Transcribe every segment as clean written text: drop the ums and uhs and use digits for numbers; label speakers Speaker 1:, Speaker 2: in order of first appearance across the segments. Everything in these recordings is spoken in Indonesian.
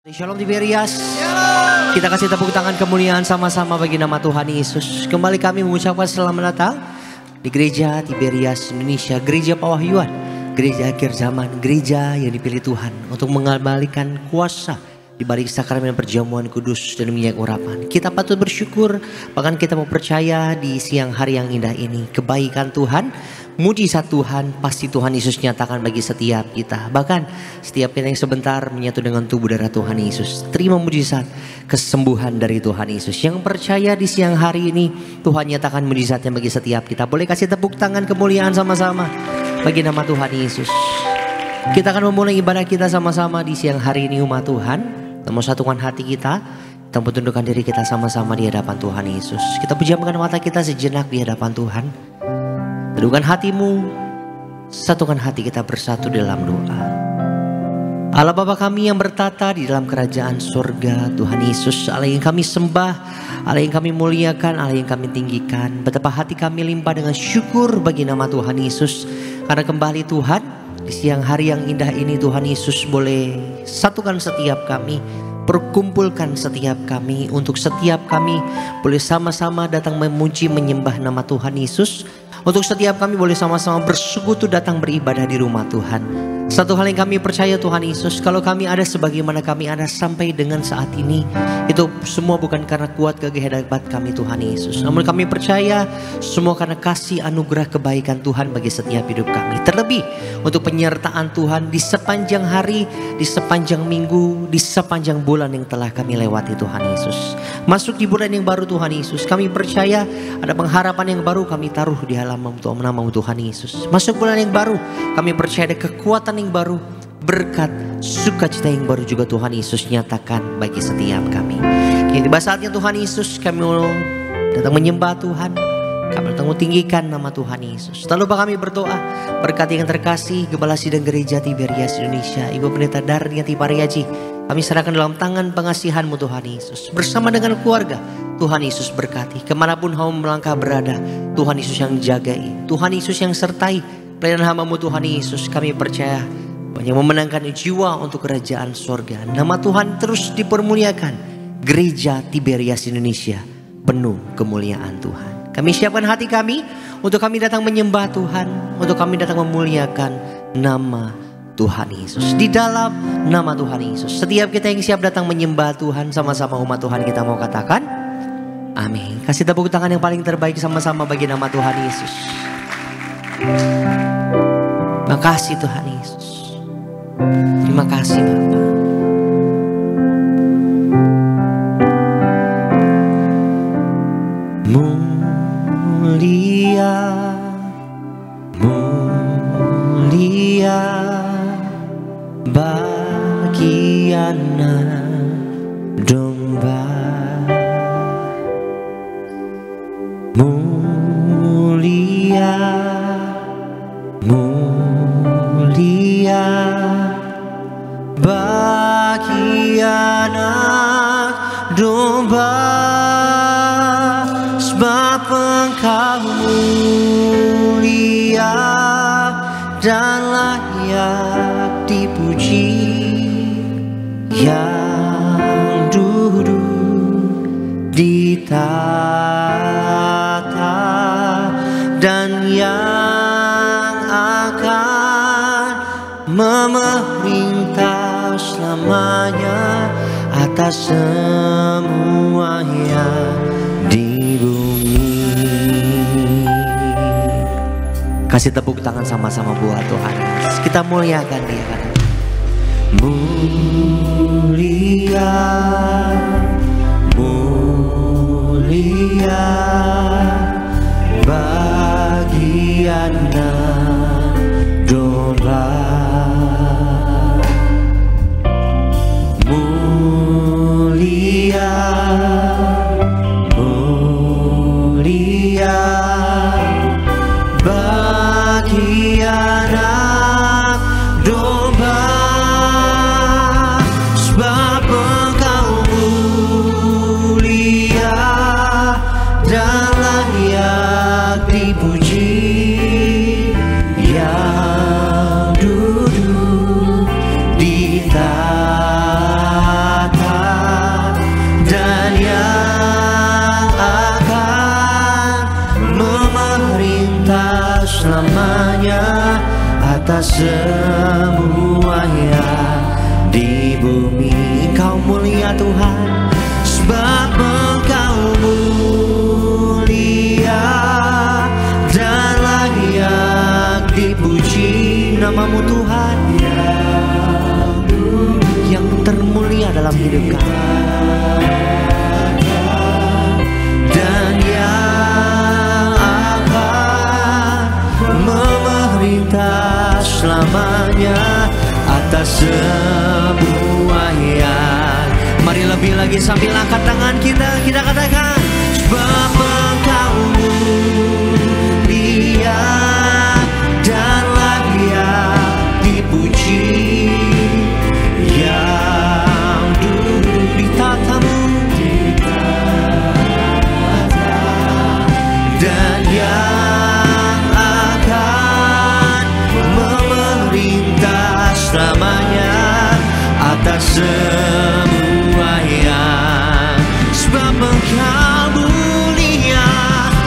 Speaker 1: Shalom Tiberias. Kita kasih tepuk tangan kemuliaan sama-sama bagi nama Tuhan Yesus. Kembali kami mengucapkan selamat datang di Gereja Tiberias Indonesia, Gereja Pewahyuan, Gereja akhir zaman, gereja yang dipilih Tuhan untuk mengembalikan kuasa di balik sakramen perjamuan kudus dan minyak urapan. Kita patut bersyukur, bahkan kita mau percaya di siang hari yang indah ini, kebaikan Tuhan, mujizat Tuhan, pasti Tuhan Yesus nyatakan bagi setiap kita. Bahkan setiap kita yang sebentar menyatu dengan tubuh darah Tuhan Yesus, terima mujizat kesembuhan dari Tuhan Yesus. Yang percaya di siang hari ini, Tuhan nyatakan mujizatnya bagi setiap kita. Boleh kasih tepuk tangan kemuliaan sama-sama bagi nama Tuhan Yesus. Kita akan memulai ibadah kita sama-sama di siang hari ini, umat Tuhan. Mau satukan hati kita, kita tundukkan diri kita sama-sama di hadapan Tuhan Yesus. Kita pejamkan mata kita sejenak di hadapan Tuhan. Teduhkan hatimu, satukan hati kita bersatu dalam doa. Allah Bapa kami yang bertata di dalam kerajaan surga, Tuhan Yesus, Allah yang kami sembah, Allah yang kami muliakan, Allah yang kami tinggikan. Betapa hati kami limpah dengan syukur bagi nama Tuhan Yesus. Karena kembali Tuhan, di siang hari yang indah ini Tuhan Yesus boleh satukan setiap kami, perkumpulkan setiap kami, untuk setiap kami boleh sama-sama datang memuji menyembah nama Tuhan Yesus. Untuk setiap kami boleh sama-sama bersekutu datang beribadah di rumah Tuhan. Satu hal yang kami percaya Tuhan Yesus, kalau kami ada sebagaimana kami ada sampai dengan saat ini, itu semua bukan karena kuat gagah hebat kami Tuhan Yesus. Namun kami percaya semua karena kasih anugerah kebaikan Tuhan bagi setiap hidup kami. Terlebih untuk penyertaan Tuhan di sepanjang hari, di sepanjang minggu, di sepanjang bulan yang telah kami lewati Tuhan Yesus. Masuk di bulan yang baru Tuhan Yesus, kami percaya ada pengharapan yang baru kami taruh di halaman nama Tuhan Yesus. Masuk bulan yang baru, kami percaya ada kekuatan yang baru, berkat, sukacita yang baru juga Tuhan Yesus nyatakan bagi setiap kami. Kini tiba saatnya Tuhan Yesus, kami mau datang menyembah Tuhan, kami datang tinggikan nama Tuhan Yesus. Tak lupa kami berdoa, berkati yang terkasih Gembala Sidang Gereja Tiberias Indonesia, Ibu Pendeta Darniati Pariaji, kami serahkan dalam tangan pengasihan-Mu Tuhan Yesus. Bersama dengan keluarga, Tuhan Yesus berkati. Kemanapun hamba melangkah berada, Tuhan Yesus yang jagai, Tuhan Yesus yang sertai pelayanan hamba-Mu Tuhan Yesus. Kami percaya banyak memenangkan jiwa untuk kerajaan sorga. Nama Tuhan terus dipermuliakan. Gereja Tiberias Indonesia penuh kemuliaan Tuhan. Kami siapkan hati kami untuk kami datang menyembah Tuhan, untuk kami datang memuliakan nama Tuhan Yesus. Di dalam nama Tuhan Yesus, setiap kita yang siap datang menyembah Tuhan, sama-sama umat Tuhan kita mau katakan amin. Kasih tepuk tangan yang paling terbaik sama-sama bagi nama Tuhan Yesus. Terima kasih Tuhan Yesus. Terima kasih Bapa. Mulia, mulia bagi anak domba. Mulia, mulia bagi anak domba, sebab Engkau mulia dan layak dipuji, yang duduk di tahta dan yang akan memerintah selamanya atas semuanya di bumi. Kasih tepuk tangan sama-sama buat Tuhan. Kita muliakan Dia kan. Mulia, mulia bagi anak domba. Mulia, mulia bagi anak domba, sebab Engkau mulia dan layak dipuji, atas semuanya di bumi. Engkau mulia Tuhan, sebab Engkau mulia dan layak dipuji. Namamu Tuhan yang termulia dalam hidup kami, dan yang akan memerintah selamanya atas semuanya. Mari lebih lagi sambil angkat tangan kita katakan, sebab Engkau mulia dan layak dipuji, yang duduk di tatamu dan yang akan memerintah selamanya atas semuanya. Sebab Engkau mulia,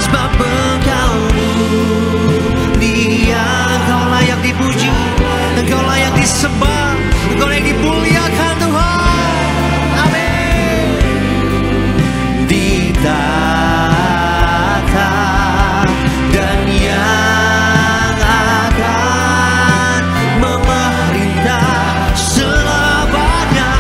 Speaker 1: sebab Engkau mulia. Engkau layak dipuji, Engkau layak disembah, Engkau layak dimuliakan Tuhan. Amin. Ditata dan yang akan memerintah selamanya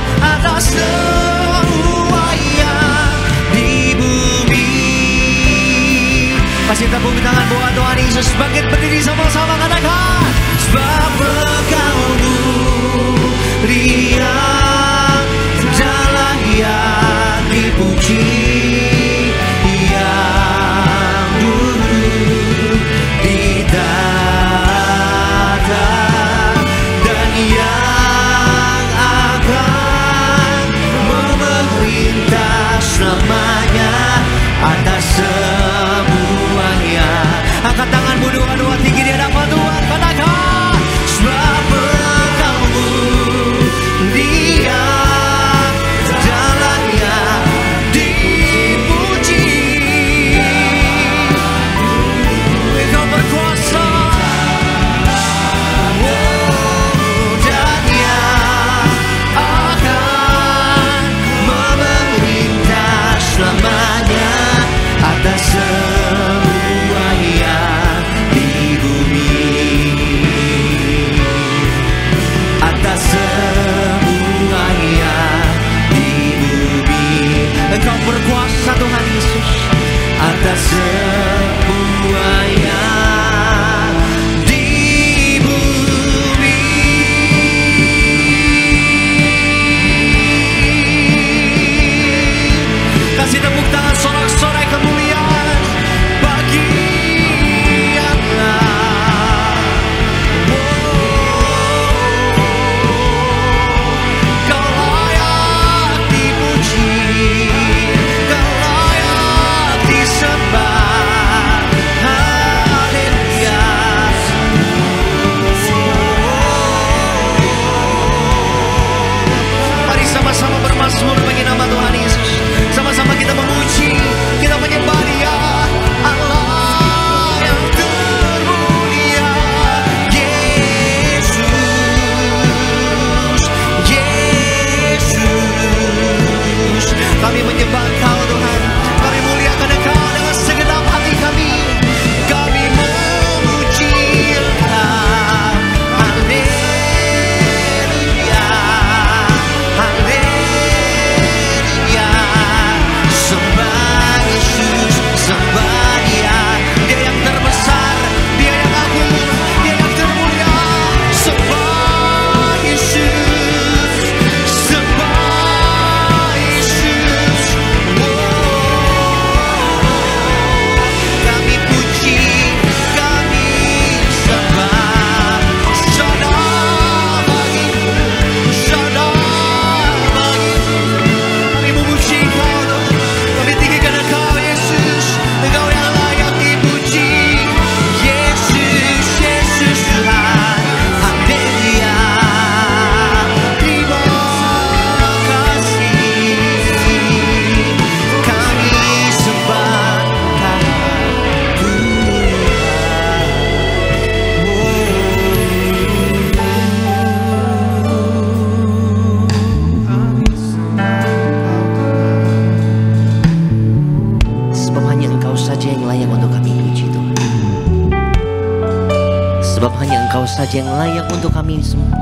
Speaker 1: saja yang layak untuk kami semua.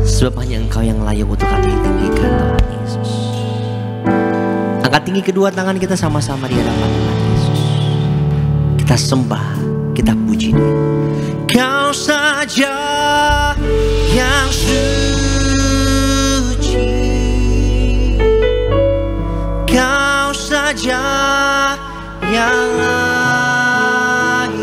Speaker 1: Sebab hanya Engkau yang layak untuk kami tinggikan, Tuhan Yesus. Angkat tinggi kedua tangan kita sama-sama di hadapan Tuhan Yesus. Kita sembah, kita puji Dia. Kau saja yang suci, Kau saja yang layak,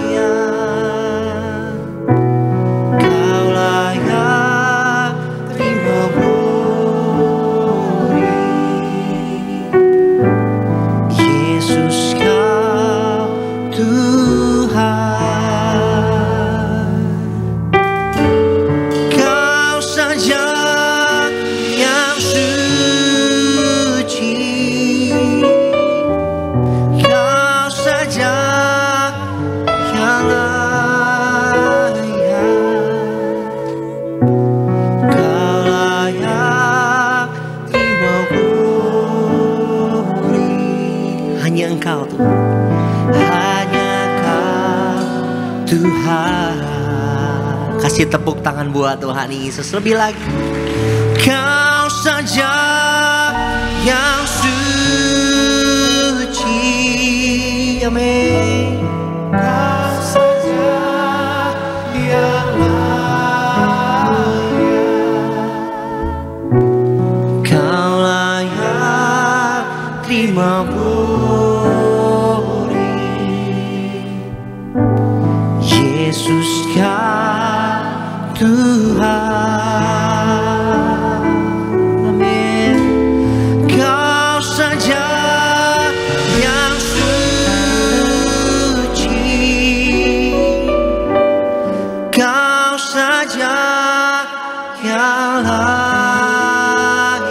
Speaker 1: Kau layak terima glory. Yesus Kau Tuhan, Kau saja yang suci, Kau saja yang layak, Kau layak terima glory. Hanya Engkau Tuhan, hanya Kau Tuhan. Kasih tepuk tangan buat Tuhan Yesus lebih lagi. Kau saja yang suci, amin. Kau saja yang layak, Kau layak terima glory. Yesus Kau Tuhan, amin. Kau saja yang suci, Kau saja yang layak,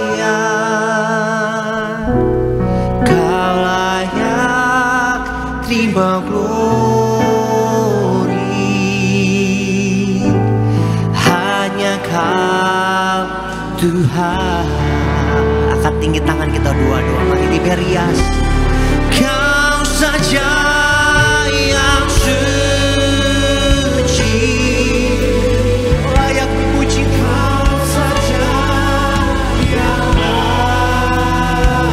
Speaker 1: Kau layak terima glory. Hanya Kau Tuhan. Angkat tinggi tangan kita dua-dua, mari diberias. Kau saja yang suci, layak dipuji. Kau saja yang layak,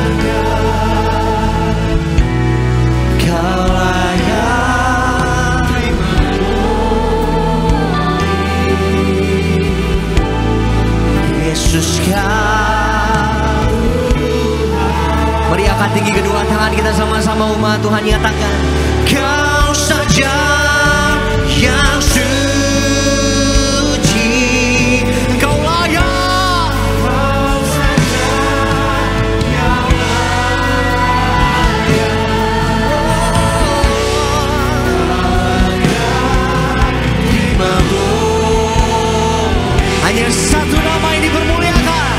Speaker 1: Kau layak terima glory. Yesus Kau. Mari angkat tinggi kedua tangan kita sama-sama umat Tuhan nyatakan. Kau saja yang suci, Kau layak, Kau saja yang layak, terima glory. Hanya satu nama yang dipermuliakan,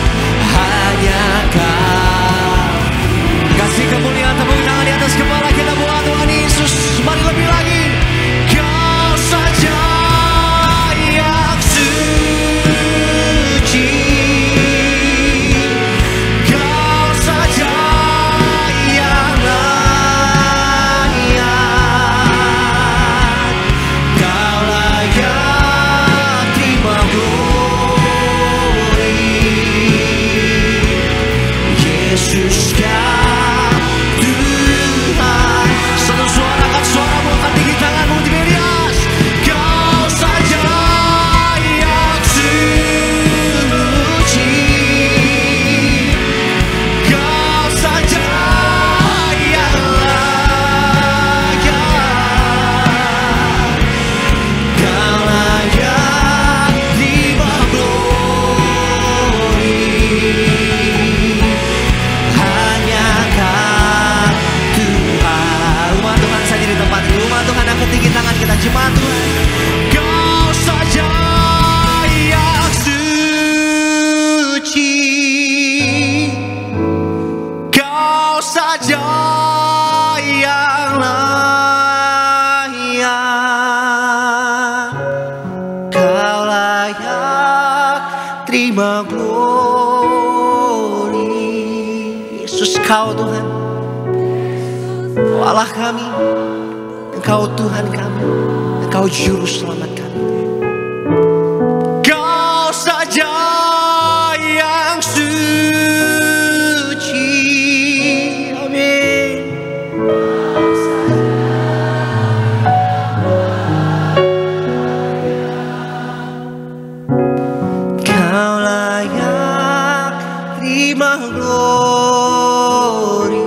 Speaker 1: hanya Kau. Kasih kemuliaan, tepuk tangan di atas kepala kita buat Tuhan Yesus. Mari lebih lagi. Kau saja yang suci, Kau saja yang layak, Kau layak terima glory. Yesus Kau Tuhan. Satu suara, angkat suaramu, angkat tinggi tanganmu, diberias. Kau saja yang suci, Kau saja yang layak, Kau layak terima glory. Hanya Kau Tuhan. Umat Tuhan saja di tempat ini. Umat Tuhan angkat tinggi tangan kita. Jemaat Tuhan. Kau saja yang suci, Kau saja yang layak, Kau layak terima glory. Yesus Kau Tuhan, Kau Allah kami, Engkau Tuhan kami, Engkau juru selamat kami. terima glory.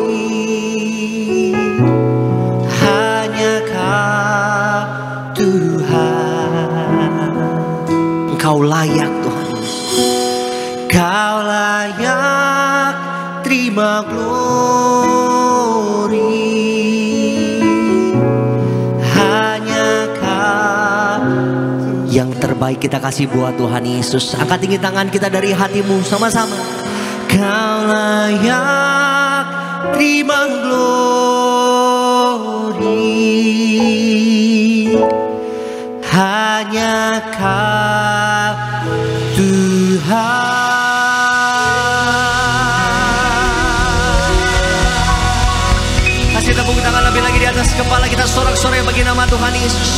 Speaker 1: Hanya Kau Tuhan, Engkau layak Tuhan. Kau layak terima glory. Hanya Kau yang terbaik kita kasih buat Tuhan Yesus. Angkat tinggi tangan kita dari hatimu sama-sama. Kau layak terima glory. Hanya Kau Tuhan. Kasih tepuk tangan lebih lagi di atas kepala kita, sorak-sorai bagi nama Tuhan Yesus.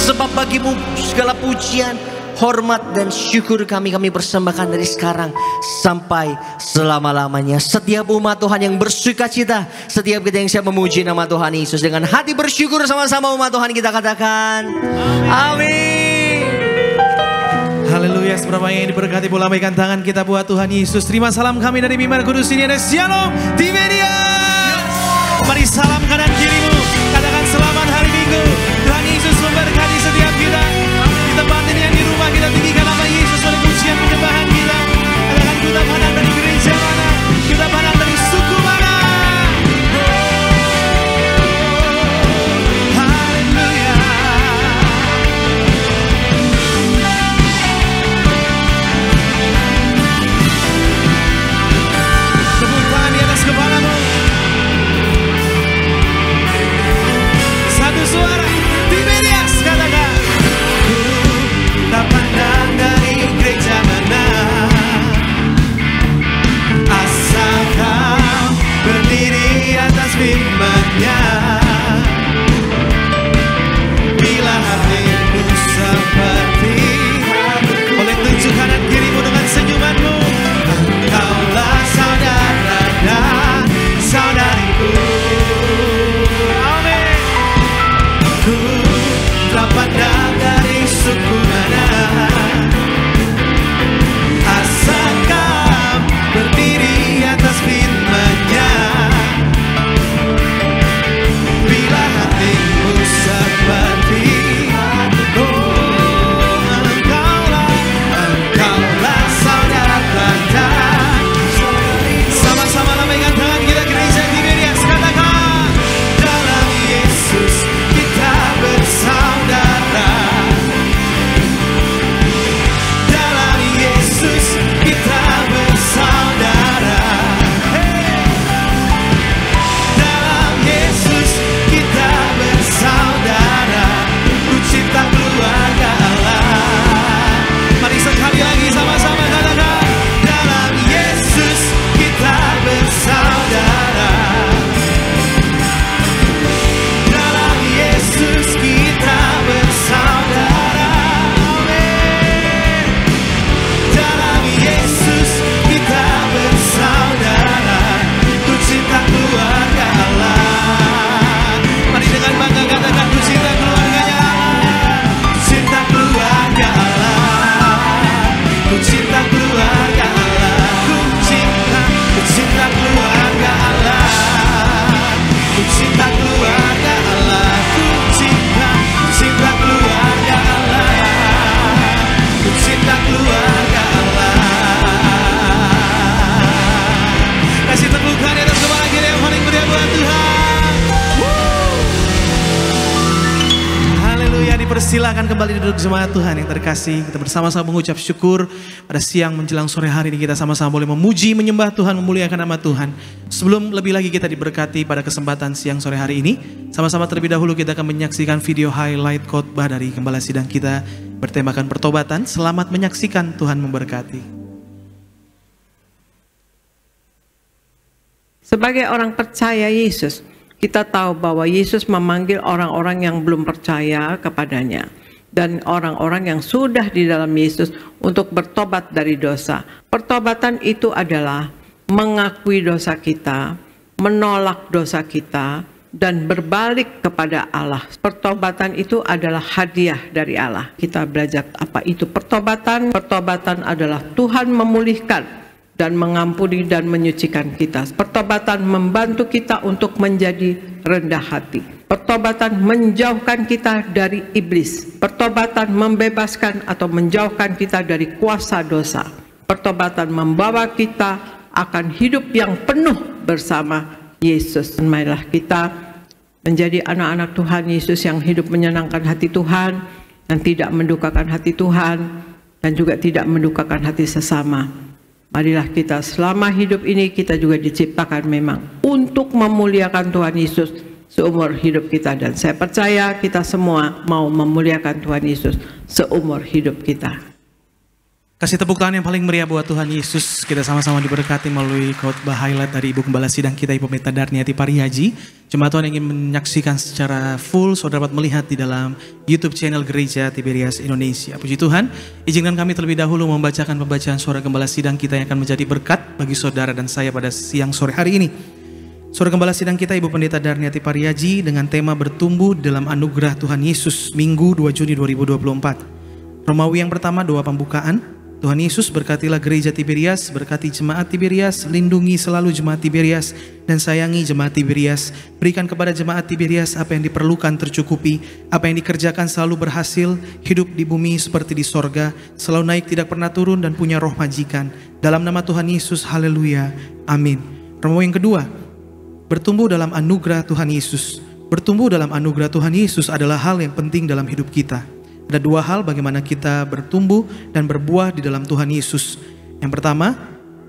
Speaker 1: Sebab bagimu segala pujian, hormat dan syukur kami persembahkan dari sekarang sampai selama-lamanya. Setiap umat Tuhan yang bersuka cita, setiap kita yang siap memuji nama Tuhan Yesus, dengan hati bersyukur sama-sama umat Tuhan kita katakan amin.
Speaker 2: Haleluya. Seberapa yang diberkati, boleh lambaikan tangan kita buat Tuhan Yesus. Terima salam kami dari Mimbar Kudus ini, ada Shalom Tiberias. Mari salam kanan kirimu, katakan selamat hari Minggu. Tuhan Yesus memberkati setiap kita. Di tempat ini yang di rumah kita tinggikan nama Yesus oleh pujian penyembahan kita. Katakan kita pandang dari gereja mana, kita pandang dari suku mana. Haleluya. Tepuk tangan di atas kepalamu. Satu suara, Tiberias katakan. Tak pandang dari gereja mana, asal Kau berdiri atas firman-Nya. Bila hatimu seperti oleh tunjuk kanan kirimu dengan senyumanmu. Engkaulah saudara dan saudariku. Amin. Ku tak pandang dari suku mana, asal Kau berdiri atas firman-Nya. Bila hatimu seperti Engkaulah saudara dan sama-sama lambaikan tangan kita gereja Tiberias, katakan dalam Yesus kita bersaudara. Dalam Yesus kita bersaudara. Dalam Yesus kita bersaudara. Ku cinta keluarga Allah. Mari sekali lagi sama-sama katakan dalam Yesus kita bersaudara. Dalam Yesus kita bersaudara. Amin. Dalam Yesus kita bersaudara. Ku cinta keluarga Allah. Mari dengan bangga katakan ku cinta keluarganya Allah. Ku cinta keluarga Allah. Ku cinta keluarga Allah. Ku cinta keluarga Allah. Ku cinta keluarga Allah. Ku cinta keluarga Allah. Ku cinta keluarga Allah. Kasih tepukan di atas kepala kita yang paling meriah buat Tuhan. Haleluya. Dipersilakan kembali duduk jemaat Tuhan yang terkasih. Kita bersama-sama mengucap syukur pada siang menjelang sore hari ini. Kita sama-sama boleh memuji, menyembah Tuhan, memuliakan nama Tuhan. Sebelum lebih lagi kita diberkati pada kesempatan siang sore hari ini, sama-sama terlebih dahulu kita akan menyaksikan video highlight khotbah dari Gembala Sidang kita bertemakan pertobatan. Selamat menyaksikan, Tuhan memberkati.
Speaker 3: Sebagai orang percaya Yesus, kita tahu bahwa Yesus memanggil orang-orang yang belum percaya kepadanya dan orang-orang yang sudah di dalam Yesus untuk bertobat dari dosa. Pertobatan itu adalah mengakui dosa kita, menolak dosa kita, dan berbalik kepada Allah. Pertobatan itu adalah hadiah dari Allah. Kita belajar apa itu pertobatan. Pertobatan adalah Tuhan memulihkan dan mengampuni dan menyucikan kita. Pertobatan membantu kita untuk menjadi rendah hati. Pertobatan menjauhkan kita dari iblis. Pertobatan membebaskan atau menjauhkan kita dari kuasa dosa. Pertobatan membawa kita akan hidup yang penuh bersama Yesus. Marilah kita menjadi anak-anak Tuhan Yesus yang hidup menyenangkan hati Tuhan, yang tidak mendukakan hati Tuhan, dan juga tidak mendukakan hati sesama. Marilah kita selama hidup ini kita juga diciptakan memang untuk memuliakan Tuhan Yesus seumur hidup kita. Dan saya percaya kita semua mau memuliakan Tuhan Yesus seumur hidup kita.
Speaker 2: Kasih tepuk tangan yang paling meriah buat Tuhan Yesus. Kita sama-sama diberkati melalui khotbah highlight dari Ibu Gembala Sidang kita, Ibu Pendeta Darniati Parihaji. Jemaat Tuhan yang ingin menyaksikan secara full, saudara dapat melihat di dalam YouTube channel Gereja Tiberias Indonesia. Puji Tuhan, izinkan kami terlebih dahulu membacakan pembacaan suara Gembala Sidang kita yang akan menjadi berkat bagi saudara dan saya pada siang sore hari ini. Suara Gembala Sidang kita Ibu Pendeta Darniati Parihaji dengan tema bertumbuh dalam anugerah Tuhan Yesus, Minggu 2 Juni 2024. Romawi yang pertama, doa pembukaan. Tuhan Yesus berkatilah gereja Tiberias, berkati jemaat Tiberias, lindungi selalu jemaat Tiberias, dan sayangi jemaat Tiberias. Berikan kepada jemaat Tiberias apa yang diperlukan tercukupi, apa yang dikerjakan selalu berhasil, hidup di bumi seperti di sorga, selalu naik tidak pernah turun dan punya roh majikan. Dalam nama Tuhan Yesus, haleluya, amin. Romawi yang kedua, bertumbuh dalam anugerah Tuhan Yesus. Bertumbuh dalam anugerah Tuhan Yesus adalah hal yang penting dalam hidup kita. Ada dua hal bagaimana kita bertumbuh dan berbuah di dalam Tuhan Yesus. Yang pertama,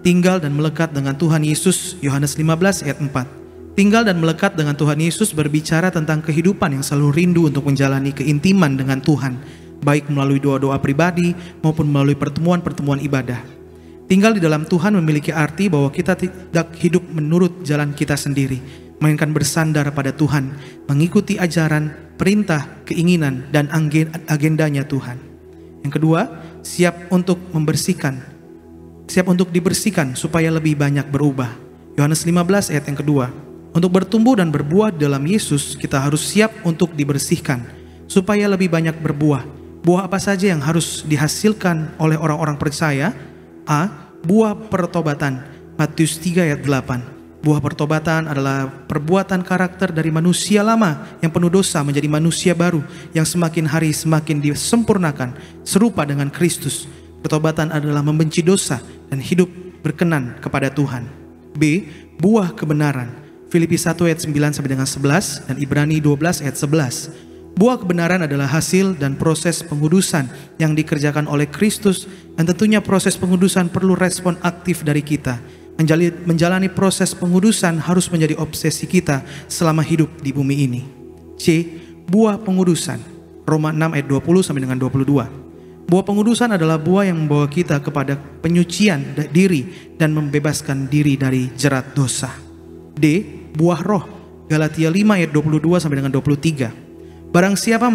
Speaker 2: tinggal dan melekat dengan Tuhan Yesus, Yohanes 15 ayat 4. Tinggal dan melekat dengan Tuhan Yesus berbicara tentang kehidupan yang selalu rindu untuk menjalani keintiman dengan Tuhan, baik melalui doa-doa pribadi maupun melalui pertemuan-pertemuan ibadah. Tinggal di dalam Tuhan memiliki arti bahwa kita tidak hidup menurut jalan kita sendiri, melainkan bersandar pada Tuhan, mengikuti ajaran, perintah, keinginan, dan agendanya Tuhan. Yang kedua, siap untuk dibersihkan supaya lebih banyak berubah. Yohanes 15 ayat yang kedua. Untuk bertumbuh dan berbuah dalam Yesus, kita harus siap untuk dibersihkan supaya lebih banyak berbuah. Buah apa saja yang harus dihasilkan oleh orang-orang percaya? A. Buah pertobatan. Matius 3 ayat 8. Buah pertobatan adalah perbuatan karakter dari manusia lama yang penuh dosa menjadi manusia baru yang semakin hari semakin disempurnakan serupa dengan Kristus. Pertobatan adalah membenci dosa dan hidup berkenan kepada Tuhan. B. Buah kebenaran. Filipi 1 ayat 9 sampai dengan 11 dan Ibrani 12 ayat 11. Buah kebenaran adalah hasil dan proses pengudusan yang dikerjakan oleh Kristus, dan tentunya proses pengudusan perlu respon aktif dari kita. Menjalani proses pengudusan harus menjadi obsesi kita selama hidup di bumi ini. C. Buah pengudusan. Roma 6 ayat 20 sampai dengan 22. Buah pengudusan adalah buah yang membawa kita kepada penyucian diri dan membebaskan diri dari jerat dosa. D. Buah roh. Galatia 5 ayat 22 sampai dengan 23. Barang siapa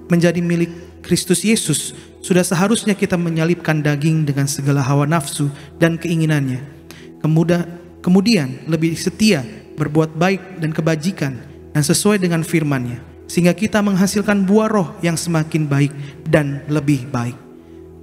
Speaker 2: menjadi milik Kristus Yesus, sudah seharusnya kita menyalibkan daging dengan segala hawa nafsu dan keinginannya. Kemudian lebih setia, berbuat baik dan kebajikan dan sesuai dengan firman-Nya, sehingga kita menghasilkan buah roh yang semakin baik dan lebih baik.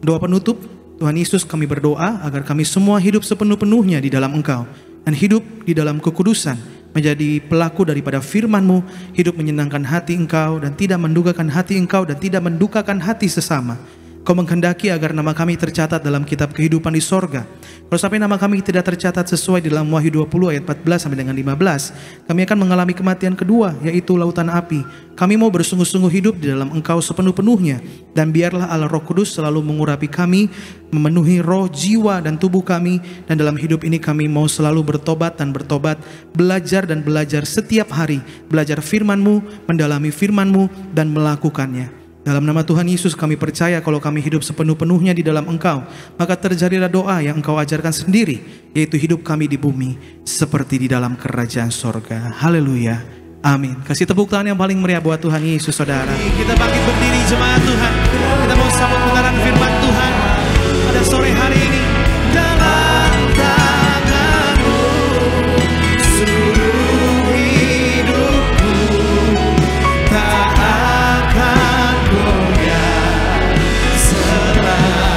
Speaker 2: Doa penutup, Tuhan Yesus, kami berdoa agar kami semua hidup sepenuh-penuhnya di dalam Engkau dan hidup di dalam kekudusan, menjadi pelaku daripada firman-Mu, hidup menyenangkan hati Engkau dan tidak mendukakan hati Engkau dan tidak mendukakan hati sesama. Kau menghendaki agar nama kami tercatat dalam kitab kehidupan di sorga. Kalau sampai nama kami tidak tercatat sesuai di dalam Wahyu 20 ayat 14 sampai dengan 15, kami akan mengalami kematian kedua, yaitu lautan api. Kami mau bersungguh-sungguh hidup di dalam Engkau sepenuh-penuhnya, dan biarlah Allah Roh Kudus selalu mengurapi kami, memenuhi roh, jiwa, dan tubuh kami. Dan dalam hidup ini kami mau selalu bertobat dan bertobat, belajar dan belajar setiap hari, belajar firman-Mu, mendalami firman-Mu, dan melakukannya. Dalam nama Tuhan Yesus kami percaya kalau kami hidup sepenuh-penuhnya di dalam Engkau, maka terjadilah doa yang Engkau ajarkan sendiri, yaitu hidup kami di bumi seperti di dalam kerajaan sorga. Haleluya, amin. Kasih tepuk tangan yang paling meriah buat Tuhan Yesus, saudara. Kita bangkit berdiri jemaat Tuhan. Kita mau sambut kebenaran firman Tuhan pada sore hari ini. Dalam tangan-Mu seluruh hidupku tak akan goyah selamanya.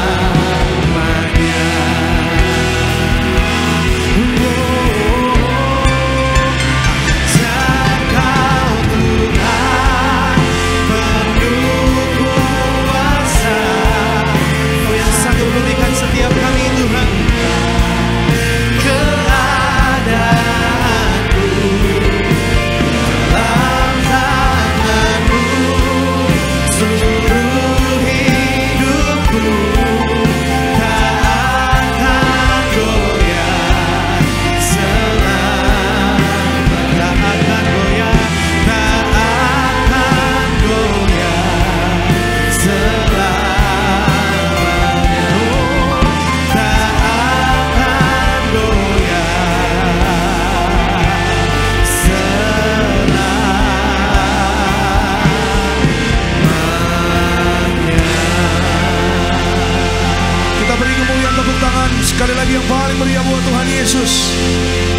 Speaker 2: berikan tepuk tangan sekali lagi yang paling meriah buat Tuhan Yesus.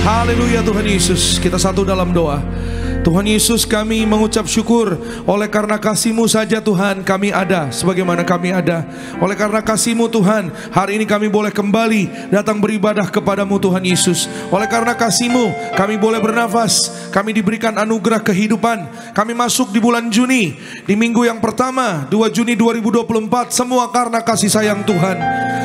Speaker 2: Haleluya Tuhan Yesus. Kita satu dalam doa. Tuhan Yesus, kami mengucap syukur oleh karena kasih-Mu saja Tuhan kami ada sebagaimana kami ada. Oleh karena kasih-Mu Tuhan, hari ini kami boleh kembali datang beribadah kepadamu Tuhan Yesus. Oleh karena kasih-Mu kami boleh bernafas, kami diberikan anugerah kehidupan. Kami masuk di bulan Juni, di minggu yang pertama 2 Juni 2024, semua karena kasih sayang Tuhan.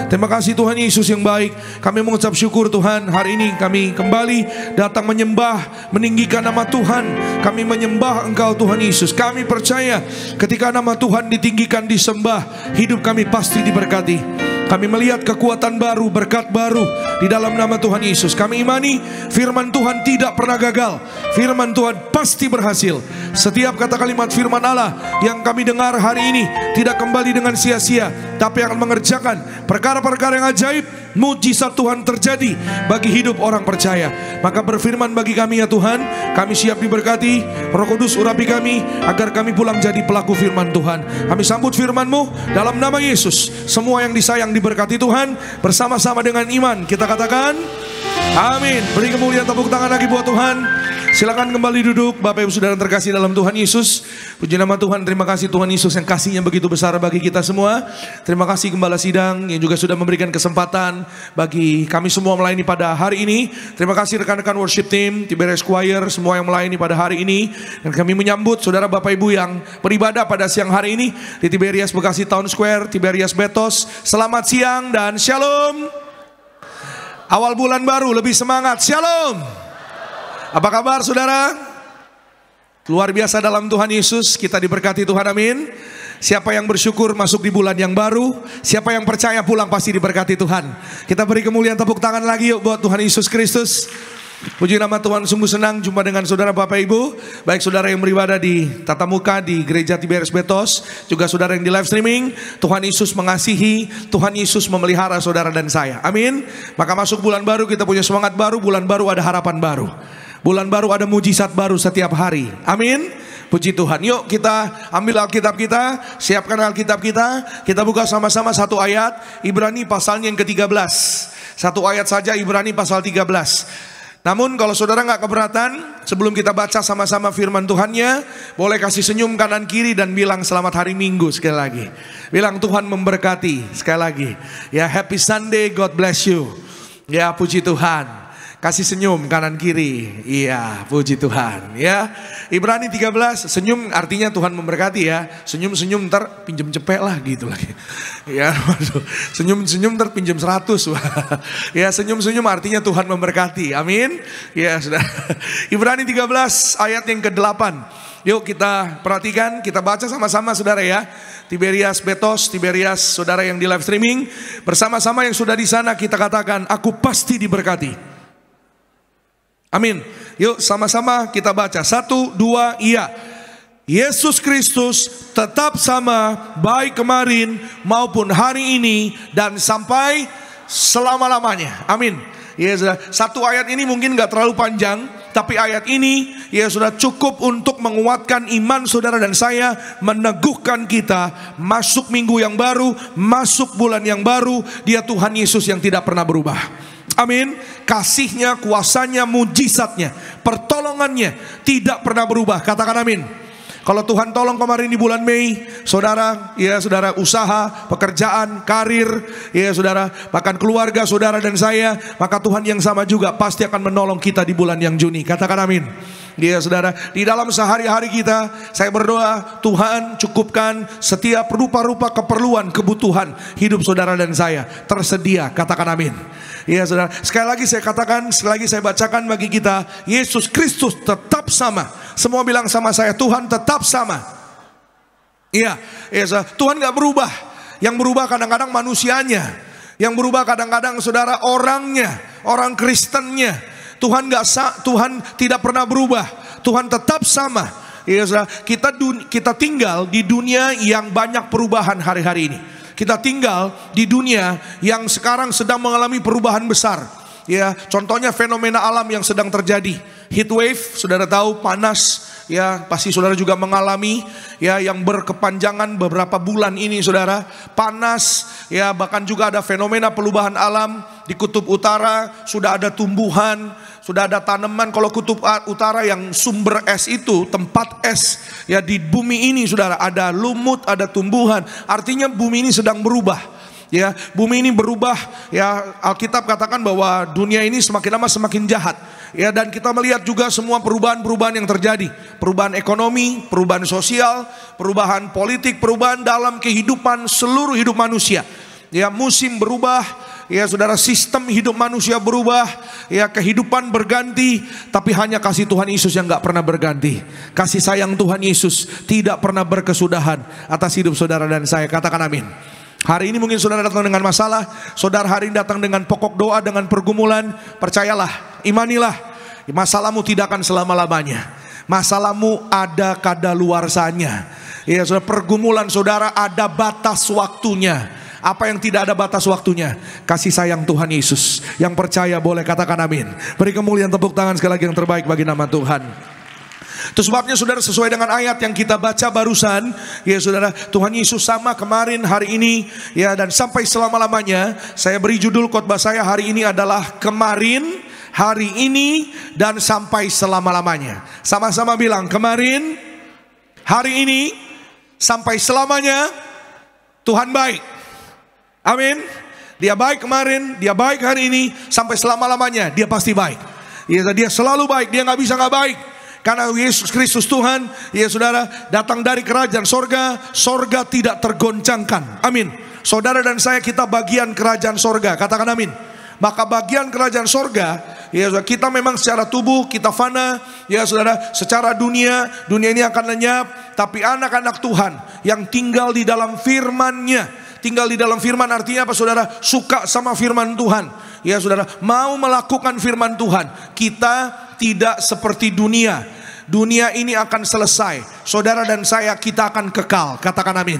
Speaker 2: Terima kasih Tuhan Yesus yang baik. Kami mengucap syukur Tuhan, hari ini kami kembali datang menyembah, meninggikan nama Tuhan. Kami menyembah Engkau Tuhan Yesus. Kami percaya ketika nama Tuhan ditinggikan, disembah, hidup kami pasti diberkati. Kami melihat kekuatan baru, berkat baru di dalam nama Tuhan Yesus. Kami imani firman Tuhan tidak pernah gagal. Firman Tuhan pasti berhasil. Setiap kata kalimat firman Allah yang kami dengar hari ini tidak kembali dengan sia-sia, tapi akan mengerjakan perkara-perkara yang ajaib, mujizat Tuhan terjadi bagi hidup orang percaya. Maka berfirman bagi kami ya Tuhan, kami siap diberkati. Roh Kudus urapi kami agar kami pulang jadi pelaku firman Tuhan. Kami sambut firman-Mu dalam nama Yesus. Semua yang disayang diberkati Tuhan. Bersama-sama dengan iman kita katakan amin. Beri kemuliaan tepuk tangan lagi buat Tuhan. Silakan kembali duduk Bapak Ibu Saudara terkasih dalam Tuhan Yesus. Puji nama Tuhan. Terima kasih Tuhan Yesus yang kasihnya begitu besar bagi kita semua. Terima kasih Gembala Sidang yang juga sudah memberikan kesempatan bagi kami semua melayani pada hari ini. Terima kasih rekan-rekan worship team, Tiberias Choir, semua yang melayani pada hari ini. Dan kami menyambut Saudara Bapak Ibu yang beribadah pada siang hari ini di Tiberias Bekasi Town Square, Tiberias Betos. Selamat siang dan shalom. Awal bulan baru lebih semangat, shalom. Apa kabar saudara? Luar biasa dalam Tuhan Yesus. Kita diberkati Tuhan, amin. Siapa yang bersyukur masuk di bulan yang baru, siapa yang percaya pulang pasti diberkati Tuhan. Kita beri kemuliaan tepuk tangan lagi yuk buat Tuhan Yesus Kristus. Puji nama Tuhan, sungguh senang jumpa dengan saudara Bapak Ibu. Baik saudara yang beribadah di tatap muka di Gereja Tiberias Betos, juga saudara yang di live streaming. Tuhan Yesus mengasihi, Tuhan Yesus memelihara saudara dan saya, amin. Maka masuk bulan baru kita punya semangat baru. Bulan baru ada harapan baru. Bulan baru ada mujizat baru setiap hari. Amin. Puji Tuhan. Yuk kita ambil Alkitab kita, siapkan Alkitab kita. Kita buka sama-sama satu ayat, Ibrani pasalnya yang ke-13. Satu ayat saja, Ibrani pasal 13. Namun kalau saudara nggak keberatan, sebelum kita baca sama-sama firman Tuhannya, boleh kasih senyum kanan kiri dan bilang selamat hari Minggu sekali lagi. Bilang Tuhan memberkati sekali lagi. Ya, happy Sunday, God bless you. Ya, puji Tuhan. Kasih senyum kanan kiri. Iya, puji Tuhan. Ya, Ibrani 13, senyum artinya Tuhan memberkati ya. Senyum-senyum ntar pinjem cepet lah gitu lagi. Ya, waduh. Senyum-senyum ntar pinjem 100. Ya, senyum-senyum artinya Tuhan memberkati. Amin. Ya, sudah. Ibrani 13 ayat yang ke-8. Yuk kita perhatikan, kita baca sama-sama saudara ya. Tiberias Betos, Tiberias saudara yang di live streaming. Bersama-sama yang sudah di sana kita katakan, aku pasti diberkati. Amin. Yuk sama-sama kita baca. 1, 2, iya. Yesus Kristus tetap sama baik kemarin maupun hari ini dan sampai selama-lamanya. Amin. Ya sudah. Satu ayat ini mungkin gak terlalu panjang, tapi ayat ini ya sudah cukup untuk menguatkan iman saudara dan saya, meneguhkan kita masuk minggu yang baru, masuk bulan yang baru. Dia Tuhan Yesus yang tidak pernah berubah. Amin. Kasihnya, kuasanya, mujizatnya, pertolongannya tidak pernah berubah. Katakan amin. Kalau Tuhan tolong kemarin di bulan Mei, saudara, ya saudara, usaha, pekerjaan, karir, ya saudara, bahkan keluarga saudara dan saya, maka Tuhan yang sama juga pasti akan menolong kita di bulan yang Juni. Katakan amin. Ya saudara, di dalam sehari-hari kita, saya berdoa Tuhan cukupkan setiap rupa-rupa keperluan, kebutuhan hidup saudara dan saya tersedia. Katakan amin. Ya saudara, sekali lagi saya katakan, sekali lagi saya bacakan bagi kita, Yesus Kristus tetap sama. Semua bilang sama saya, Tuhan tetap sama. Iya, ya, Tuhan gak berubah. Yang berubah kadang-kadang manusianya, yang berubah kadang-kadang saudara orangnya, orang Kristennya. Tuhan tidak pernah berubah. Tuhan tetap sama. Ya, kita tinggal di dunia yang banyak perubahan hari-hari ini. Kita tinggal di dunia yang sekarang sedang mengalami perubahan besar.
Speaker 4: Ya, contohnya fenomena alam yang sedang terjadi. Heat wave, saudara tahu, panas. Ya, pasti saudara juga mengalami ya yang berkepanjangan beberapa bulan ini, saudara. Panas, ya, bahkan juga ada fenomena perubahan alam di kutub utara. Sudah ada tumbuhan, sudah ada tanaman. Kalau kutub utara yang sumber es itu, tempat es ya di bumi ini, saudara, ada lumut, ada tumbuhan. Artinya bumi ini sedang berubah. Ya, bumi ini berubah. Ya, Alkitab katakan bahwa dunia ini semakin lama semakin jahat. Ya, dan kita melihat juga semua perubahan-perubahan yang terjadi. Perubahan ekonomi, perubahan sosial, perubahan politik, perubahan dalam kehidupan seluruh hidup manusia. Ya, musim berubah. Ya, saudara, sistem hidup manusia berubah. Ya, kehidupan berganti. Tapi hanya kasih Tuhan Yesus yang gak pernah berganti. Kasih sayang Tuhan Yesus tidak pernah berkesudahan atas hidup saudara dan saya. Katakan amin. Hari ini mungkin saudara datang dengan masalah, saudara hari ini datang dengan pokok doa, dengan pergumulan. Percayalah, imanilah, masalahmu tidak akan selama-lamanya. Masalahmu ada kadaluarsanya. Ya, saudara, pergumulan saudara ada batas waktunya. Apa yang tidak ada batas waktunya? Kasih sayang Tuhan Yesus. Yang percaya boleh katakan amin. Beri kemuliaan, tepuk tangan sekali lagi yang terbaik bagi nama Tuhan. Itu sebabnya saudara, sesuai dengan ayat yang kita baca barusan, ya saudara, Tuhan Yesus sama kemarin, hari ini, ya, dan sampai selama-lamanya. Saya beri judul khotbah saya hari ini adalah kemarin, hari ini, dan sampai selama-lamanya. Sama-sama bilang, kemarin, hari ini, sampai selamanya, Tuhan baik. Amin. Dia baik kemarin, dia baik hari ini, sampai selama-lamanya, dia pasti baik. Ya, dia selalu baik, dia gak bisa gak baik. Karena Yesus Kristus Tuhan, ya saudara, datang dari kerajaan sorga. Sorga tidak tergoncangkan. Amin. Saudara dan saya, kita bagian kerajaan sorga. Katakan amin. Maka bagian kerajaan sorga, ya saudara, kita memang secara tubuh kita fana, ya saudara, secara dunia ini akan lenyap. Tapi anak-anak Tuhan yang tinggal di dalam firman-Nya, tinggal di dalam firman artinya apa, saudara? Suka sama firman Tuhan. Ya saudara, mau melakukan firman Tuhan. Kita tidak seperti dunia. Dunia ini akan selesai. Saudara dan saya, kita akan kekal. Katakan amin.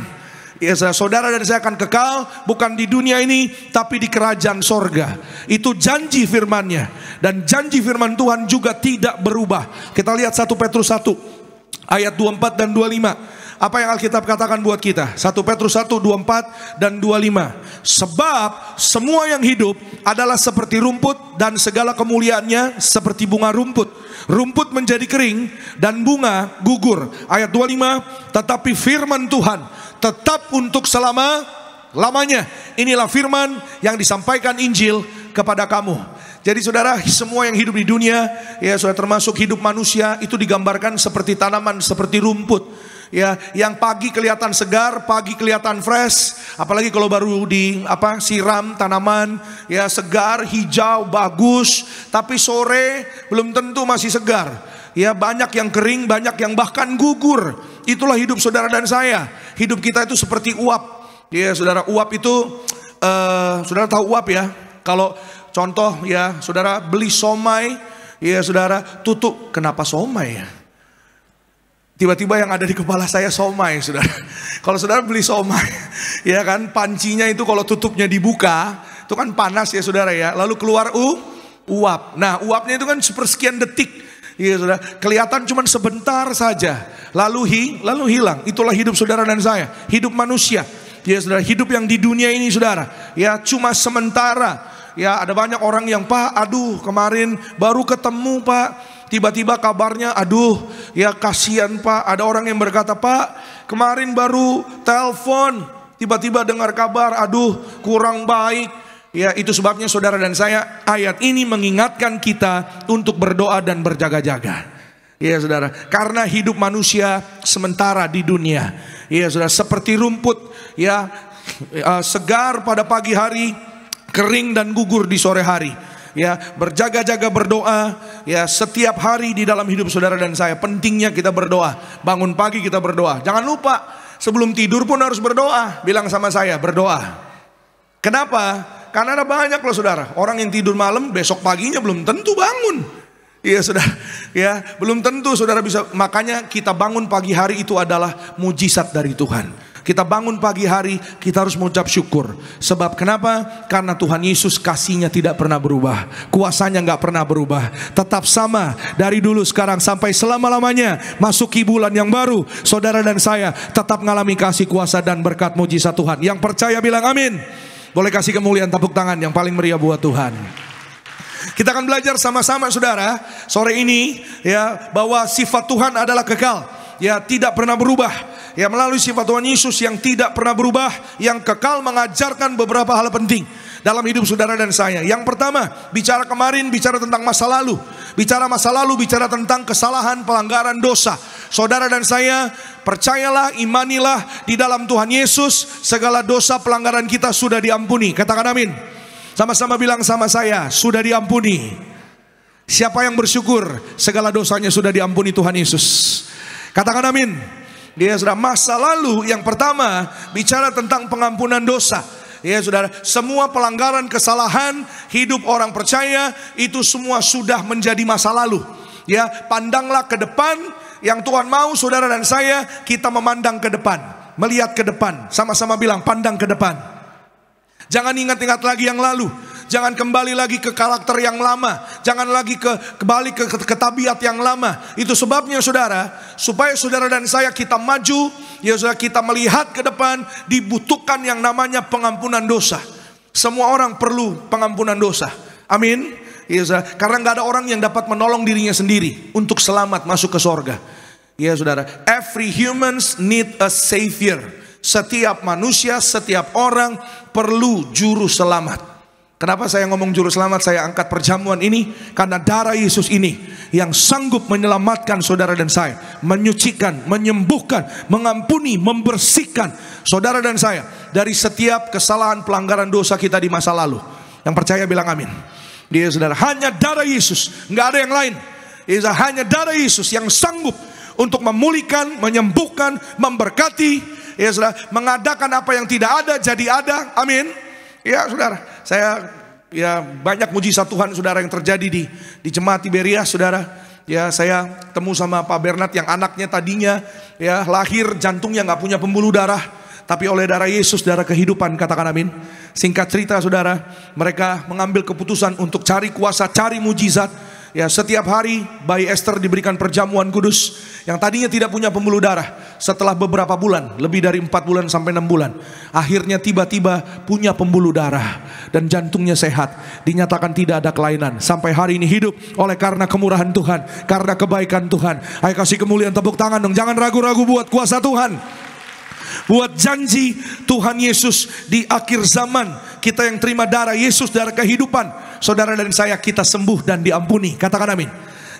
Speaker 4: Ya, saudara dan saya akan kekal, bukan di dunia ini, tapi di kerajaan sorga. Itu janji firman-Nya. Dan janji firman Tuhan juga tidak berubah. Kita lihat 1 Petrus 1 ayat 24 dan 25. Apa yang Alkitab katakan buat kita? 1 Petrus 1, 24 dan 25. Sebab semua yang hidup adalah seperti rumput, dan segala kemuliaannya seperti bunga rumput. Rumput menjadi kering dan bunga gugur. Ayat 25, tetapi firman Tuhan tetap untuk selama-lamanya. Inilah firman yang disampaikan Injil kepada kamu. Jadi saudara, semua yang hidup di dunia, ya saudara, termasuk hidup manusia, itu digambarkan seperti tanaman, seperti rumput. Ya, yang pagi kelihatan segar, pagi kelihatan fresh, apalagi kalau baru siram tanaman, ya segar, hijau, bagus, tapi sore belum tentu masih segar. Ya, banyak yang kering, banyak yang bahkan gugur. Itulah hidup saudara dan saya. Hidup kita itu seperti uap. Ya, saudara, uap itu saudara tahu uap ya? Kalau contoh ya, saudara beli somai, ya saudara, tutup, kenapa somai ya? Tiba-tiba yang ada di kepala saya somai, saudara. Kalau saudara beli somai, ya kan, pancinya itu kalau tutupnya dibuka, itu kan panas ya saudara ya. Lalu keluar uap. Nah, uapnya itu kan sepersekian detik, ya saudara. Kelihatan cuma sebentar saja, lalu hilang. Itulah hidup saudara dan saya, hidup manusia. Ya saudara, hidup yang di dunia ini saudara, ya cuma sementara. Ya, ada banyak orang yang, Pak, aduh kemarin baru ketemu Pak. Tiba-tiba kabarnya, aduh ya kasihan Pak. Ada orang yang berkata, Pak kemarin baru telepon, tiba-tiba dengar kabar, aduh kurang baik. Ya, itu sebabnya saudara dan saya, ayat ini mengingatkan kita untuk berdoa dan berjaga-jaga. Ya saudara, karena hidup manusia sementara di dunia. Ya saudara, seperti rumput ya, segar pada pagi hari, kering dan gugur di sore hari. Ya, berjaga-jaga berdoa ya setiap hari di dalam hidup saudara dan saya. Pentingnya kita berdoa. Bangun pagi kita berdoa. Jangan lupa, sebelum tidur pun harus berdoa. Bilang sama saya, berdoa. Kenapa? Karena ada banyak loh saudara, orang yang tidur malam besok paginya belum tentu bangun. Iya saudara, ya belum tentu saudara bisa. Makanya kita bangun pagi hari itu adalah mujizat dari Tuhan. Kita bangun pagi hari, kita harus mengucap syukur. Sebab kenapa? Karena Tuhan Yesus kasih-Nya tidak pernah berubah, kuasa-Nya nggak pernah berubah, tetap sama dari dulu sekarang sampai selama-lamanya. Masuki bulan yang baru, saudara dan saya tetap mengalami kasih, kuasa dan berkat mujizat Tuhan. Yang percaya bilang amin. Boleh kasih kemuliaan tepuk tangan yang paling meriah buat Tuhan. Kita akan belajar sama-sama saudara sore ini ya, bahwa sifat Tuhan adalah kekal, ya tidak pernah berubah. Ya, melalui sifat Tuhan Yesus yang tidak pernah berubah, yang kekal, mengajarkan beberapa hal penting dalam hidup saudara dan saya. Yang pertama, bicara kemarin, bicara tentang masa lalu. Bicara masa lalu, bicara tentang kesalahan, pelanggaran, dosa. Saudara dan saya, percayalah, imanilah di dalam Tuhan Yesus, segala dosa pelanggaran kita sudah diampuni. Katakan amin. Sama-sama bilang sama saya, sudah diampuni. Siapa yang bersyukur, segala dosanya sudah diampuni Tuhan Yesus. Katakan amin. Dia sudah masa lalu yang pertama bicara tentang pengampunan dosa. Ya saudara, semua pelanggaran, kesalahan hidup orang percaya itu semua sudah menjadi masa lalu. Ya, pandanglah ke depan. Yang Tuhan mau saudara dan saya, kita memandang ke depan, melihat ke depan. Sama-sama bilang pandang ke depan. Jangan ingat-ingat lagi yang lalu. Jangan kembali lagi ke karakter yang lama. Jangan lagi kembali ke tabiat yang lama. Itu sebabnya saudara, supaya saudara dan saya kita maju, ya saudara, kita melihat ke depan, dibutuhkan yang namanya pengampunan dosa. Semua orang perlu pengampunan dosa. Amin. Ya saudara, karena nggak ada orang yang dapat menolong dirinya sendiri untuk selamat masuk ke sorga. Ya saudara, every humans need a savior. Setiap manusia, setiap orang perlu juru selamat. Kenapa saya ngomong juru selamat, saya angkat perjamuan ini? Karena darah Yesus ini yang sanggup menyelamatkan saudara dan saya, menyucikan, menyembuhkan, mengampuni, membersihkan saudara dan saya dari setiap kesalahan, pelanggaran dosa kita di masa lalu. Yang percaya bilang amin. Dia saudara, hanya darah Yesus, nggak ada yang lain. Dia hanya darah Yesus yang sanggup untuk memulihkan, menyembuhkan, memberkati. Ya saudara, mengadakan apa yang tidak ada jadi ada. Amin. Ya saudara, saya ya banyak mujizat Tuhan saudara yang terjadi di jemaat Tiberias saudara. Ya saya temu sama Pak Bernard yang anaknya tadinya ya lahir jantungnya nggak punya pembuluh darah, tapi oleh darah Yesus, darah kehidupan, katakan amin. Singkat cerita saudara, mereka mengambil keputusan untuk cari kuasa, cari mujizat. Ya setiap hari bayi Esther diberikan perjamuan kudus yang tadinya tidak punya pembuluh darah. Setelah beberapa bulan, lebih dari 4 bulan sampai 6 bulan, akhirnya tiba-tiba punya pembuluh darah dan jantungnya sehat. Dinyatakan tidak ada kelainan. Sampai hari ini hidup oleh karena kemurahan Tuhan, karena kebaikan Tuhan. Ayo kasih kemuliaan, tepuk tangan dong. Jangan ragu-ragu buat kuasa Tuhan, buat janji Tuhan Yesus di akhir zaman. Kita yang terima darah Yesus, darah kehidupan, saudara dan saya, kita sembuh dan diampuni. Katakan amin.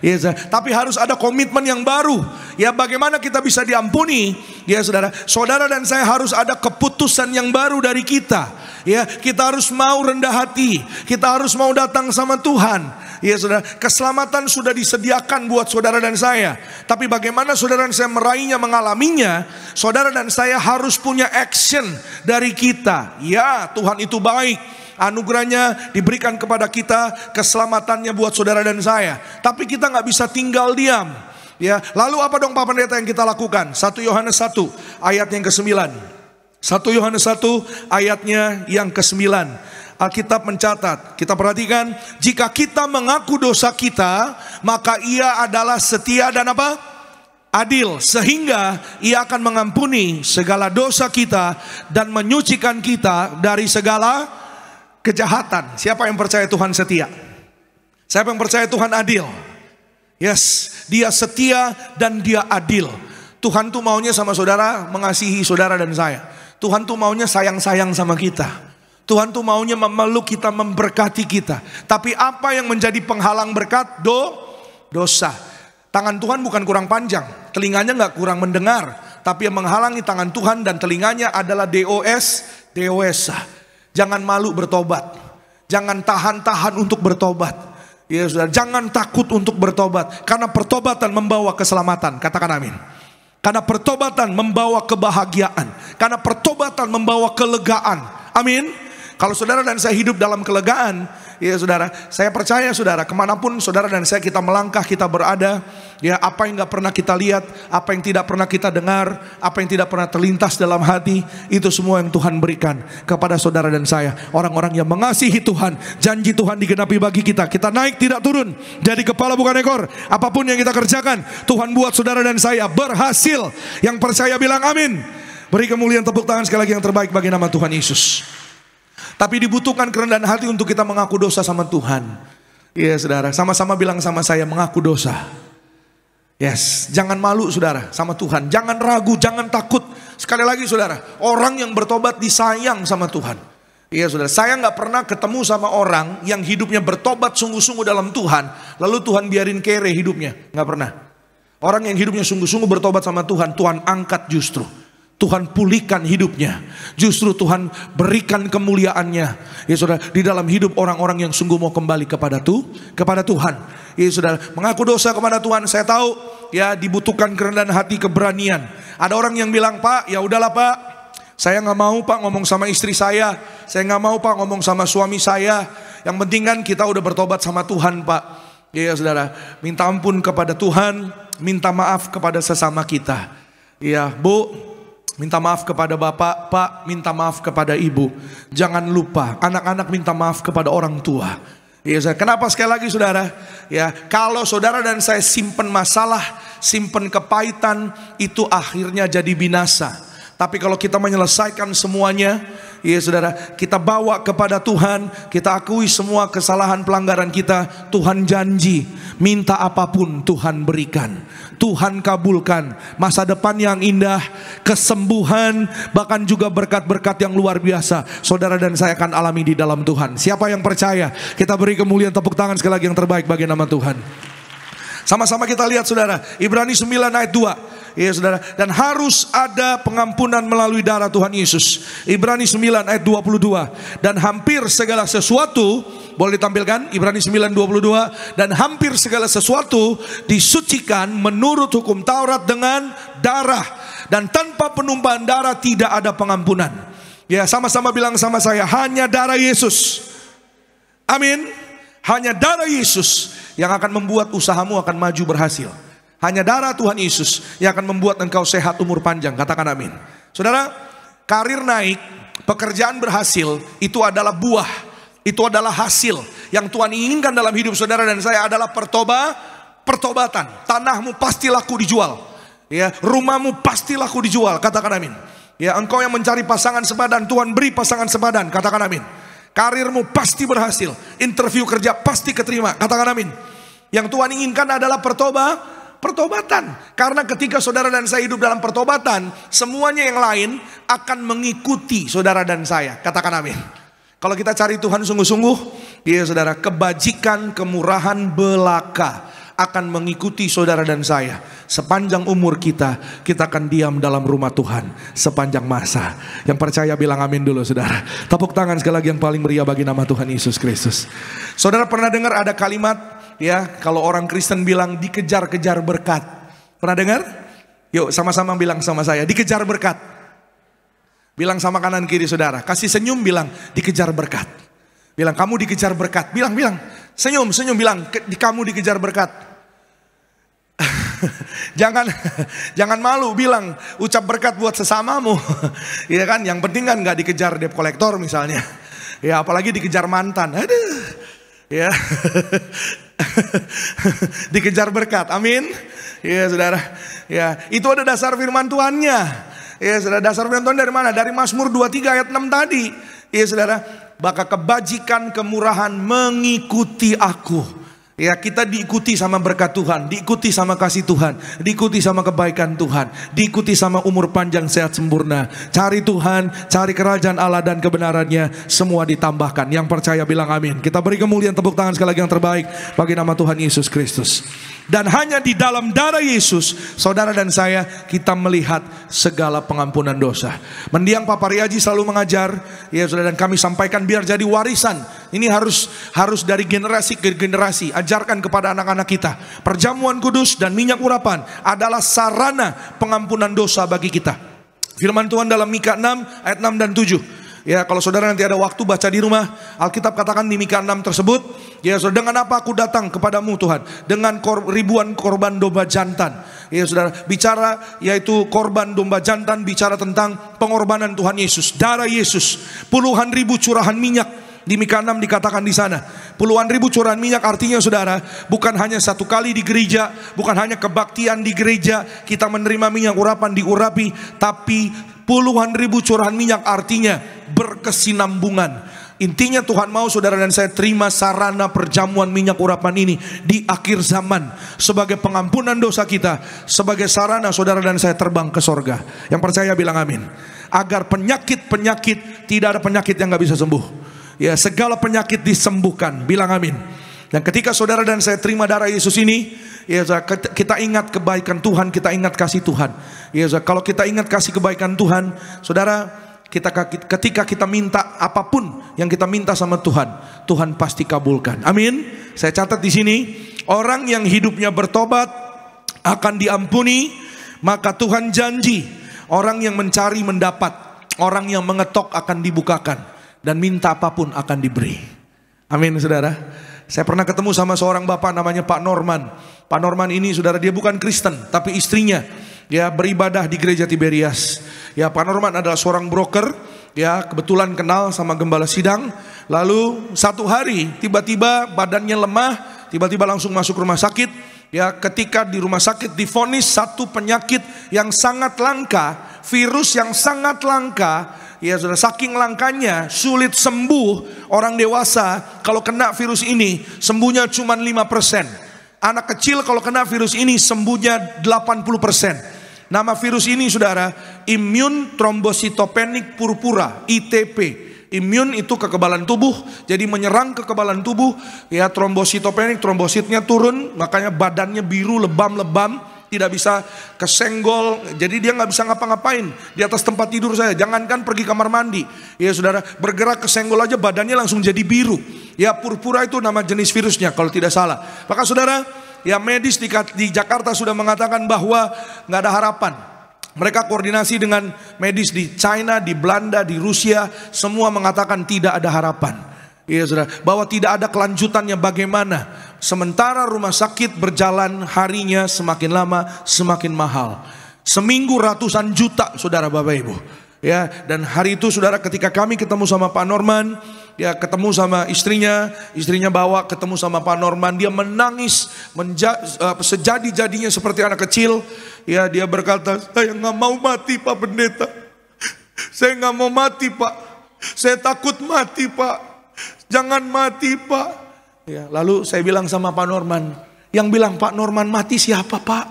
Speaker 4: Yes, tapi harus ada komitmen yang baru. Ya, bagaimana kita bisa diampuni? Ya saudara, saudara dan saya harus ada keputusan yang baru dari kita. Ya, kita harus mau rendah hati. Kita harus mau datang sama Tuhan. Ya saudara, keselamatan sudah disediakan buat saudara dan saya. Tapi bagaimana saudara dan saya meraihnya, mengalaminya? Saudara dan saya harus punya action dari kita. Ya, Tuhan itu baik. Anugerahnya diberikan kepada kita, keselamatannya buat saudara dan saya. Tapi kita nggak bisa tinggal diam. Ya, lalu apa dong Pak Pendeta yang kita lakukan? 1 Yohanes 1 ayat yang ke-9. 1 Yohanes 1 ayatnya yang ke-9. Alkitab mencatat, kita perhatikan, jika kita mengaku dosa kita, maka Ia adalah setia dan apa? Adil, sehingga Ia akan mengampuni segala dosa kita dan menyucikan kita dari segala kejahatan. Siapa yang percaya Tuhan setia? Siapa yang percaya Tuhan adil? Yes, Dia setia dan Dia adil. Tuhan tuh maunya sama saudara, mengasihi saudara dan saya. Tuhan tuh maunya sayang-sayang sama kita. Tuhan tuh maunya memeluk kita, memberkati kita. Tapi apa yang menjadi penghalang berkat? Dosa. Tangan Tuhan bukan kurang panjang, telinganya gak kurang mendengar. Tapi yang menghalangi tangan Tuhan dan telinganya adalah dosa. Jangan malu bertobat. Jangan tahan-tahan untuk bertobat. Ya saudara, jangan takut untuk bertobat. Karena pertobatan membawa keselamatan. Katakan amin. Karena pertobatan membawa kebahagiaan. Karena pertobatan membawa kelegaan. Amin. Kalau saudara dan saya hidup dalam kelegaan, ya saudara, saya percaya saudara, kemanapun saudara dan saya kita melangkah, kita berada, ya apa yang gak pernah kita lihat, apa yang tidak pernah kita dengar, apa yang tidak pernah terlintas dalam hati, itu semua yang Tuhan berikan kepada saudara dan saya. Orang-orang yang mengasihi Tuhan, janji Tuhan digenapi bagi kita. Kita naik tidak turun, jadi kepala bukan ekor. Apapun yang kita kerjakan, Tuhan buat saudara dan saya berhasil. Yang percaya bilang amin. Beri kemuliaan, tepuk tangan sekali lagi yang terbaik bagi nama Tuhan Yesus. Tapi dibutuhkan kerendahan hati untuk kita mengaku dosa sama Tuhan. Iya saudara, sama-sama bilang sama saya, mengaku dosa. Yes, jangan malu saudara sama Tuhan. Jangan ragu, jangan takut. Sekali lagi saudara, orang yang bertobat disayang sama Tuhan. Iya saudara, saya gak pernah ketemu sama orang yang hidupnya bertobat sungguh-sungguh dalam Tuhan, lalu Tuhan biarin kere hidupnya. Gak pernah. Orang yang hidupnya sungguh-sungguh bertobat sama Tuhan, Tuhan angkat justru. Tuhan pulihkan hidupnya. Justru Tuhan berikan kemuliaannya. Ya saudara, di dalam hidup orang-orang yang sungguh mau kembali kepada Tuhan. Ya saudara, mengaku dosa kepada Tuhan. Saya tahu ya dibutuhkan kerendahan hati, keberanian. Ada orang yang bilang, Pak, ya udahlah Pak, saya nggak mau Pak ngomong sama istri saya nggak mau Pak ngomong sama suami saya. Yang penting kan kita udah bertobat sama Tuhan Pak. Ya saudara, minta ampun kepada Tuhan, minta maaf kepada sesama kita. Ya Bu, minta maaf kepada bapak, Pak, minta maaf kepada ibu. Jangan lupa, anak-anak minta maaf kepada orang tua. Ya, kenapa sekali lagi saudara? Ya, kalau saudara dan saya simpen masalah, simpen kepahitan, itu akhirnya jadi binasa. Tapi kalau kita menyelesaikan semuanya, ya saudara, kita bawa kepada Tuhan, kita akui semua kesalahan pelanggaran kita, Tuhan janji, minta apapun Tuhan berikan. Tuhan kabulkan masa depan yang indah, kesembuhan, bahkan juga berkat-berkat yang luar biasa. Saudara dan saya akan alami di dalam Tuhan. Siapa yang percaya? Kita beri kemuliaan, tepuk tangan sekali lagi yang terbaik bagi nama Tuhan. Sama-sama kita lihat saudara, Ibrani 9 ayat 2. Ya saudara, dan harus ada pengampunan melalui darah Tuhan Yesus. Ibrani 9 ayat 22. Dan hampir segala sesuatu, boleh ditampilkan Ibrani 9:22, dan hampir segala sesuatu disucikan menurut hukum Taurat dengan darah, dan tanpa penumpahan darah tidak ada pengampunan. Ya, sama-sama bilang sama saya, hanya darah Yesus. Amin. Hanya darah Yesus yang akan membuat usahamu akan maju berhasil. Hanya darah Tuhan Yesus yang akan membuat engkau sehat umur panjang. Katakan amin. Saudara, karir naik, pekerjaan berhasil, itu adalah buah, itu adalah hasil yang Tuhan inginkan dalam hidup saudara dan saya adalah pertobatan. Tanahmu pasti laku dijual, ya, rumahmu pasti laku dijual. Katakan amin. Ya, engkau yang mencari pasangan sepadan, Tuhan beri pasangan sepadan. Katakan amin. Karirmu pasti berhasil, interview kerja pasti keterima. Katakan amin. Yang Tuhan inginkan adalah pertobatan. Karena ketika saudara dan saya hidup dalam pertobatan, semuanya yang lain akan mengikuti saudara dan saya. Katakan amin. Kalau kita cari Tuhan sungguh-sungguh, ya saudara, kebajikan, kemurahan belaka akan mengikuti saudara dan saya. Sepanjang umur kita akan diam dalam rumah Tuhan sepanjang masa. Yang percaya bilang amin dulu saudara. Tepuk tangan sekali lagi yang paling meriah bagi nama Tuhan Yesus Kristus. Saudara pernah dengar ada kalimat, ya, kalau orang Kristen bilang dikejar-kejar berkat. Pernah dengar? Yuk sama-sama bilang sama saya, dikejar berkat. Bilang sama kanan kiri saudara, kasih senyum, bilang dikejar berkat. Bilang kamu dikejar berkat. Bilang senyum bilang kamu dikejar berkat. Jangan malu bilang ucap berkat buat sesamamu. Iya kan, yang penting kan nggak dikejar debt collector misalnya. Ya apalagi dikejar mantan. Aduh. Ya. Dikejar berkat. Amin. Ya saudara. Ya, itu ada dasar firman Tuhannya. Ya saudara, dasar firman Tuhan dari mana? Dari Mazmur 23 ayat 6 tadi. Ya saudara, maka kebajikan, kemurahan mengikuti aku. Ya, kita diikuti sama berkat Tuhan, diikuti sama kasih Tuhan, diikuti sama kebaikan Tuhan, diikuti sama umur panjang sehat sempurna. Cari Tuhan, cari kerajaan Allah dan kebenarannya, semua ditambahkan. Yang percaya bilang amin. Kita beri kemuliaan, tepuk tangan sekali lagi yang terbaik bagi nama Tuhan Yesus Kristus. Dan hanya di dalam darah Yesus, saudara dan saya, kita melihat segala pengampunan dosa. Mendiang Papa Riaji selalu mengajar, ya saudara, dan kami sampaikan biar jadi warisan. Ini harus dari generasi ke generasi. Ajarkan kepada anak-anak kita. Perjamuan kudus dan minyak urapan adalah sarana pengampunan dosa bagi kita. Firman Tuhan dalam Mika 6 ayat 6 dan 7. Ya, kalau saudara nanti ada waktu baca di rumah, Alkitab katakan di Mika 6 tersebut, ya saudara, dengan apa aku datang kepadamu Tuhan? Dengan ribuan korban domba jantan. Ya saudara, bicara yaitu korban domba jantan, bicara tentang pengorbanan Tuhan Yesus, darah Yesus, puluhan ribu curahan minyak. Di Mika 6 dikatakan di sana, puluhan ribu curahan minyak, artinya saudara, bukan hanya satu kali di gereja, bukan hanya kebaktian di gereja, kita menerima minyak urapan diurapi, tapi puluhan ribu curahan minyak, artinya berkesinambungan. Intinya Tuhan mau saudara dan saya terima sarana perjamuan minyak urapan ini di akhir zaman, sebagai pengampunan dosa kita, sebagai sarana saudara dan saya terbang ke sorga. Yang percaya bilang amin. Agar penyakit-penyakit, tidak ada penyakit yang gak bisa sembuh. Ya, segala penyakit disembuhkan, bilang amin. Dan ketika saudara dan saya terima darah Yesus ini, ya kita ingat kebaikan Tuhan, kita ingat kasih Tuhan. Ya, kalau kita ingat kasih kebaikan Tuhan, saudara, ketika kita minta apapun yang kita minta sama Tuhan, Tuhan pasti kabulkan. Amin. Saya catat di sini, orang yang hidupnya bertobat akan diampuni, maka Tuhan janji, orang yang mencari mendapat, orang yang mengetok akan dibukakan, dan minta apapun akan diberi. Amin saudara. Saya pernah ketemu sama seorang bapak namanya Pak Norman. Pak Norman ini saudara, dia bukan Kristen, tapi istrinya ya beribadah di gereja Tiberias. Ya, Pak Norman adalah seorang broker. Ya, kebetulan kenal sama gembala sidang. Lalu satu hari tiba-tiba badannya lemah, tiba-tiba langsung masuk rumah sakit. Ya, ketika di rumah sakit divonis satu penyakit yang sangat langka, virus yang sangat langka. Ya saudara, saking langkanya sulit sembuh. Orang dewasa kalau kena virus ini sembuhnya cuma 5%. Anak kecil kalau kena virus ini sembuhnya 80%. Nama virus ini saudara, immune thrombocytopenic purpura, ITP. Immune itu kekebalan tubuh, jadi menyerang kekebalan tubuh. Ya, trombositopenic, trombositnya turun, makanya badannya biru, lebam-lebam, tidak bisa kesenggol, jadi dia nggak bisa ngapa-ngapain di atas tempat tidur saya. Jangankan pergi kamar mandi, ya saudara, bergerak kesenggol aja badannya langsung jadi biru. Ya, purpura itu nama jenis virusnya kalau tidak salah. Maka saudara, ya medis di Jakarta sudah mengatakan bahwa nggak ada harapan. Mereka koordinasi dengan medis di China, di Belanda, di Rusia, semua mengatakan tidak ada harapan. Ya saudara, bahwa tidak ada kelanjutannya. Bagaimana? Sementara rumah sakit berjalan, harinya semakin lama semakin mahal. Seminggu ratusan juta saudara Bapak Ibu. Ya, dan hari itu saudara, ketika kami ketemu sama Pak Norman, ya ketemu sama istrinya bawa ketemu sama Pak Norman, dia menangis sejadi-jadinya seperti anak kecil. Ya, dia berkata, saya nggak mau mati Pak Pendeta, saya nggak mau mati Pak, saya takut mati Pak. Jangan mati Pak. Ya, lalu saya bilang sama Pak Norman, yang bilang Pak Norman mati siapa Pak?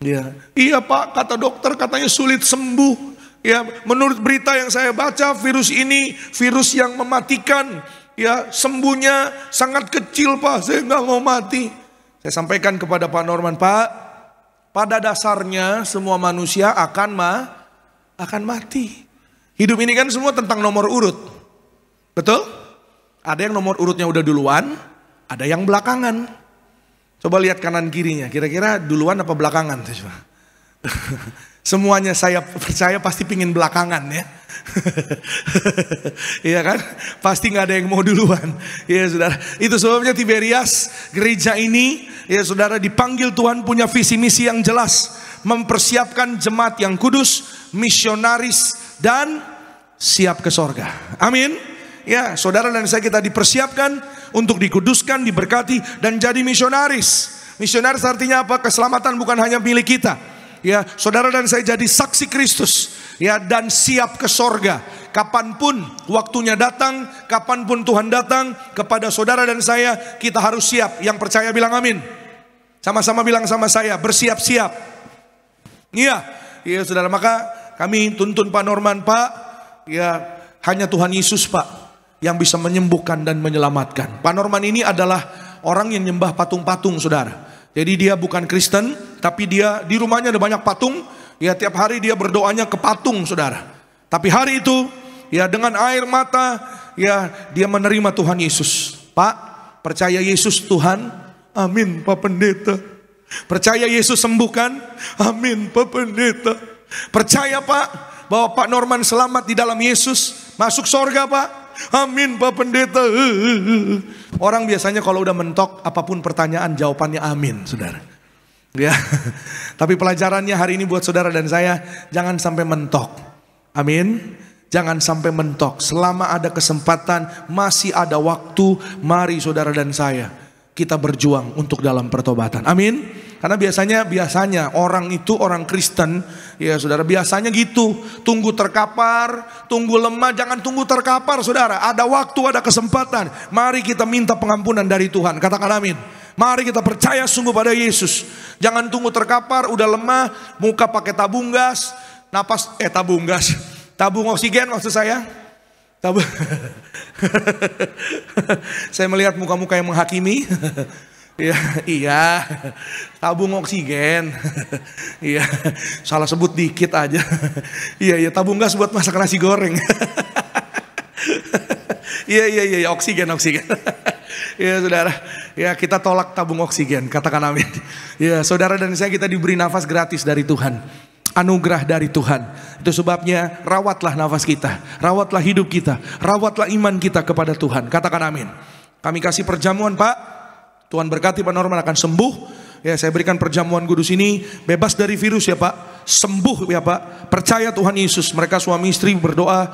Speaker 4: Ya, iya Pak, kata dokter katanya sulit sembuh. Ya, menurut berita yang saya baca, virus ini virus yang mematikan. Ya, sembuhnya sangat kecil Pak, saya nggak mau mati. Saya sampaikan kepada Pak Norman, Pak, pada dasarnya semua manusia akan mati. Hidup ini kan semua tentang nomor urut, betul? Ada yang nomor urutnya udah duluan, ada yang belakangan. Coba lihat kanan kirinya, kira-kira duluan apa belakangan? Coba. Semuanya saya percaya pasti pingin belakangan ya. Iya kan? Pasti nggak ada yang mau duluan. Ya saudara, itu sebabnya Tiberias, gereja ini, ya saudara, dipanggil Tuhan punya visi misi yang jelas, mempersiapkan jemaat yang kudus, misionaris, dan siap ke sorga. Amin. Ya, saudara dan saya kita dipersiapkan untuk dikuduskan, diberkati, dan jadi misionaris. Misionaris artinya apa? Keselamatan bukan hanya milik kita. Ya, saudara dan saya jadi saksi Kristus. Ya, dan siap ke sorga. Kapanpun waktunya datang, kapanpun Tuhan datang, kepada saudara dan saya, kita harus siap. Yang percaya bilang amin. Sama-sama bilang sama saya, bersiap-siap. Iya, ya saudara, maka kami tuntun Pak Norman, Pak, ya hanya Tuhan Yesus Pak yang bisa menyembuhkan dan menyelamatkan. Pak Norman ini adalah orang yang nyembah patung-patung saudara. Jadi dia bukan Kristen, tapi dia di rumahnya ada banyak patung. Ya, tiap hari dia berdoanya ke patung saudara. Tapi hari itu ya dengan air mata ya dia menerima Tuhan Yesus. Pak, percaya Yesus Tuhan? Amin Pak Pendeta. Percaya Yesus sembuhkan? Amin Pak Pendeta. Percaya Pak bahwa Pak Norman selamat di dalam Yesus? Masuk sorga Pak. Amin Pak Pendeta. Orang biasanya kalau udah mentok apapun pertanyaan jawabannya amin saudara. Ya, tapi pelajarannya hari ini buat saudara dan saya, jangan sampai mentok. Amin. Jangan sampai mentok. Selama ada kesempatan, masih ada waktu, mari saudara dan saya kita berjuang untuk dalam pertobatan. Amin. Karena biasanya orang itu, orang Kristen, ya saudara, biasanya gitu. Tunggu terkapar, tunggu lemah, jangan tunggu terkapar saudara. Ada waktu, ada kesempatan. Mari kita minta pengampunan dari Tuhan. Katakan amin. Mari kita percaya sungguh pada Yesus. Jangan tunggu terkapar, udah lemah, muka pakai tabung gas, napas tabung oksigen maksud saya. Saya melihat muka-muka yang menghakimi. Iya, tabung oksigen. Iya, salah sebut dikit aja. Iya, tabung gas buat masak nasi goreng. Iya, oksigen. Ya saudara, ya kita tolak tabung oksigen, katakan amin. Ya saudara dan saya, kita diberi nafas gratis dari Tuhan, anugerah dari Tuhan. Itu sebabnya rawatlah nafas kita, rawatlah hidup kita, rawatlah iman kita kepada Tuhan, katakan amin. Kami kasih perjamuan Pak, Tuhan berkati Pak Norman akan sembuh. Ya saya berikan perjamuan kudus ini, bebas dari virus ya Pak, sembuh ya Pak. Percaya Tuhan Yesus. Mereka suami istri berdoa,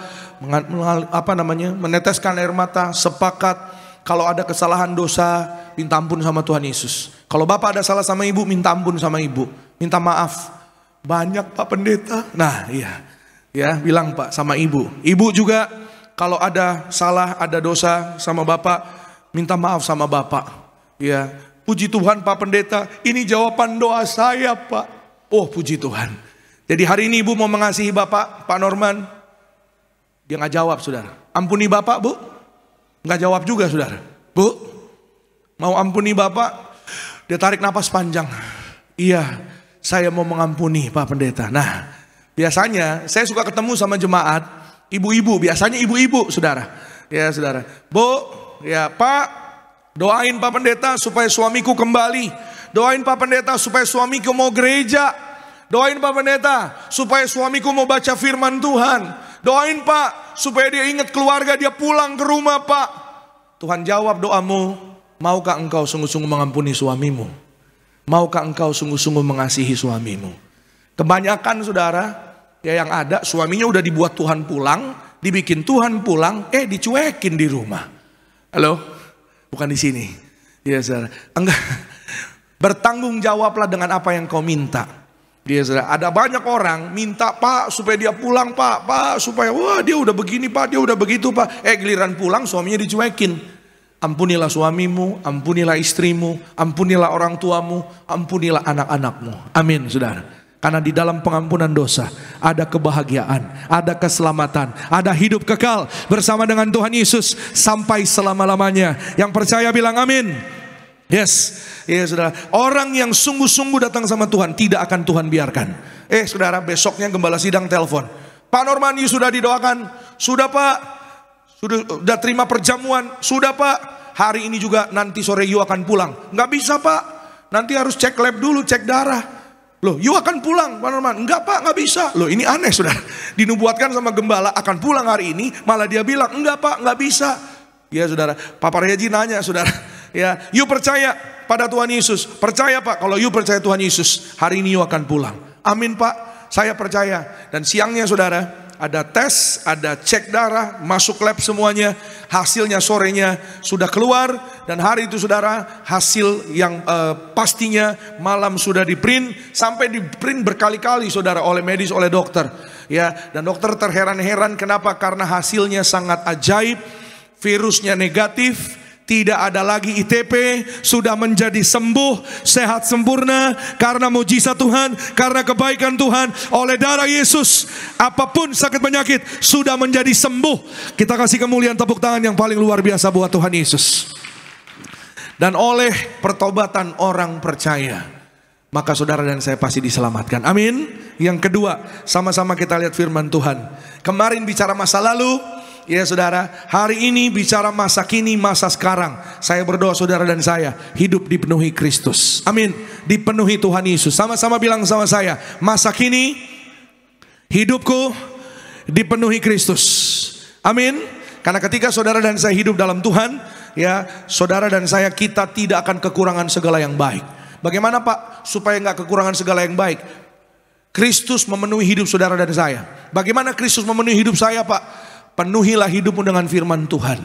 Speaker 4: meneteskan air mata, sepakat. Kalau ada kesalahan dosa, minta ampun sama Tuhan Yesus. Kalau Bapak ada salah sama Ibu, minta ampun sama Ibu. Minta maaf. Banyak Pak Pendeta. Nah iya, ya bilang Pak sama Ibu. Ibu juga kalau ada salah, ada dosa sama Bapak, minta maaf sama Bapak. Ya, puji Tuhan Pak Pendeta, ini jawaban doa saya Pak. Oh puji Tuhan. Jadi hari ini Ibu mau mengasihi Bapak, Pak Norman. Dia nggak jawab saudara. Ampuni Bapak Bu. Nggak jawab juga saudara. Bu, mau ampuni Bapak? Dia tarik napas panjang. Iya, saya mau mengampuni Pak Pendeta. Nah, biasanya saya suka ketemu sama jemaat ibu-ibu. Biasanya ibu-ibu saudara. Ya saudara. Bu, ya Pak, doain Pak Pendeta supaya suamiku kembali. Doain Pak Pendeta supaya suamiku mau gereja. Doain Pak Pendeta supaya suamiku mau baca firman Tuhan. Doain Pak supaya dia ingat keluarga, dia pulang ke rumah Pak. Tuhan jawab doamu. Maukah engkau sungguh-sungguh mengampuni suamimu? Maukah engkau sungguh-sungguh mengasihi suamimu? Kebanyakan saudara, ya yang ada suaminya udah dibuat Tuhan pulang, dibikin Tuhan pulang, dicuekin di rumah. Halo? Bukan di sini. Ya saudara. Enggak. Bertanggung jawablah dengan apa yang kau minta. Dia ada banyak orang minta Pak supaya dia pulang Pak supaya wah dia udah begini Pak, dia udah begitu Pak. Giliran pulang suaminya dicuekin. Ampunilah suamimu, ampunilah istrimu, ampunilah orang tuamu, ampunilah anak-anakmu. Amin saudara. Karena di dalam pengampunan dosa ada kebahagiaan, ada keselamatan, ada hidup kekal bersama dengan Tuhan Yesus sampai selama-lamanya. Yang percaya bilang amin. Yes, ya saudara. Orang yang sungguh-sungguh datang sama Tuhan tidak akan Tuhan biarkan. Saudara, besoknya gembala sidang telepon. Pak Norman, you sudah didoakan? Sudah Pak. Sudah terima perjamuan? Sudah Pak. Hari ini juga nanti sore you akan pulang. Nggak bisa Pak. Nanti harus cek lab dulu, cek darah. Loh, you akan pulang Pak Norman? Enggak Pak, nggak bisa. Loh ini aneh saudara. Dinubuatkan sama gembala akan pulang hari ini, malah dia bilang enggak Pak, nggak bisa. Ya saudara, Papa Reji nanya saudara. Ya, you percaya pada Tuhan Yesus? Percaya Pak, kalau you percaya Tuhan Yesus, hari ini you akan pulang. Amin Pak, saya percaya. Dan siangnya saudara, ada tes, ada cek darah, masuk lab semuanya. Hasilnya sorenya sudah keluar. Dan hari itu saudara, hasil yang pastinya malam sudah di print. Sampai di print berkali-kali saudara, oleh medis, oleh dokter. Ya, dan dokter terheran-heran kenapa? Karena hasilnya sangat ajaib. Virusnya negatif. Tidak ada lagi ITP, sudah menjadi sembuh, sehat sempurna karena mujizat Tuhan, karena kebaikan Tuhan, oleh darah Yesus. Apapun sakit penyakit sudah menjadi sembuh. Kita kasih kemuliaan tepuk tangan yang paling luar biasa buat Tuhan Yesus. Dan oleh pertobatan orang percaya, maka saudara dan saya pasti diselamatkan. Amin. Yang kedua, sama-sama kita lihat firman Tuhan. Kemarin bicara masa lalu. Ya saudara, hari ini bicara masa kini, masa sekarang. Saya berdoa saudara dan saya hidup dipenuhi Kristus. Amin. Dipenuhi Tuhan Yesus. Sama-sama bilang sama saya, masa kini hidupku dipenuhi Kristus. Amin. Karena ketika saudara dan saya hidup dalam Tuhan, ya, saudara dan saya, kita tidak akan kekurangan segala yang baik. Bagaimana Pak supaya nggak kekurangan segala yang baik? Kristus memenuhi hidup saudara dan saya. Bagaimana Kristus memenuhi hidup saya Pak? Penuhilah hidupmu dengan firman Tuhan.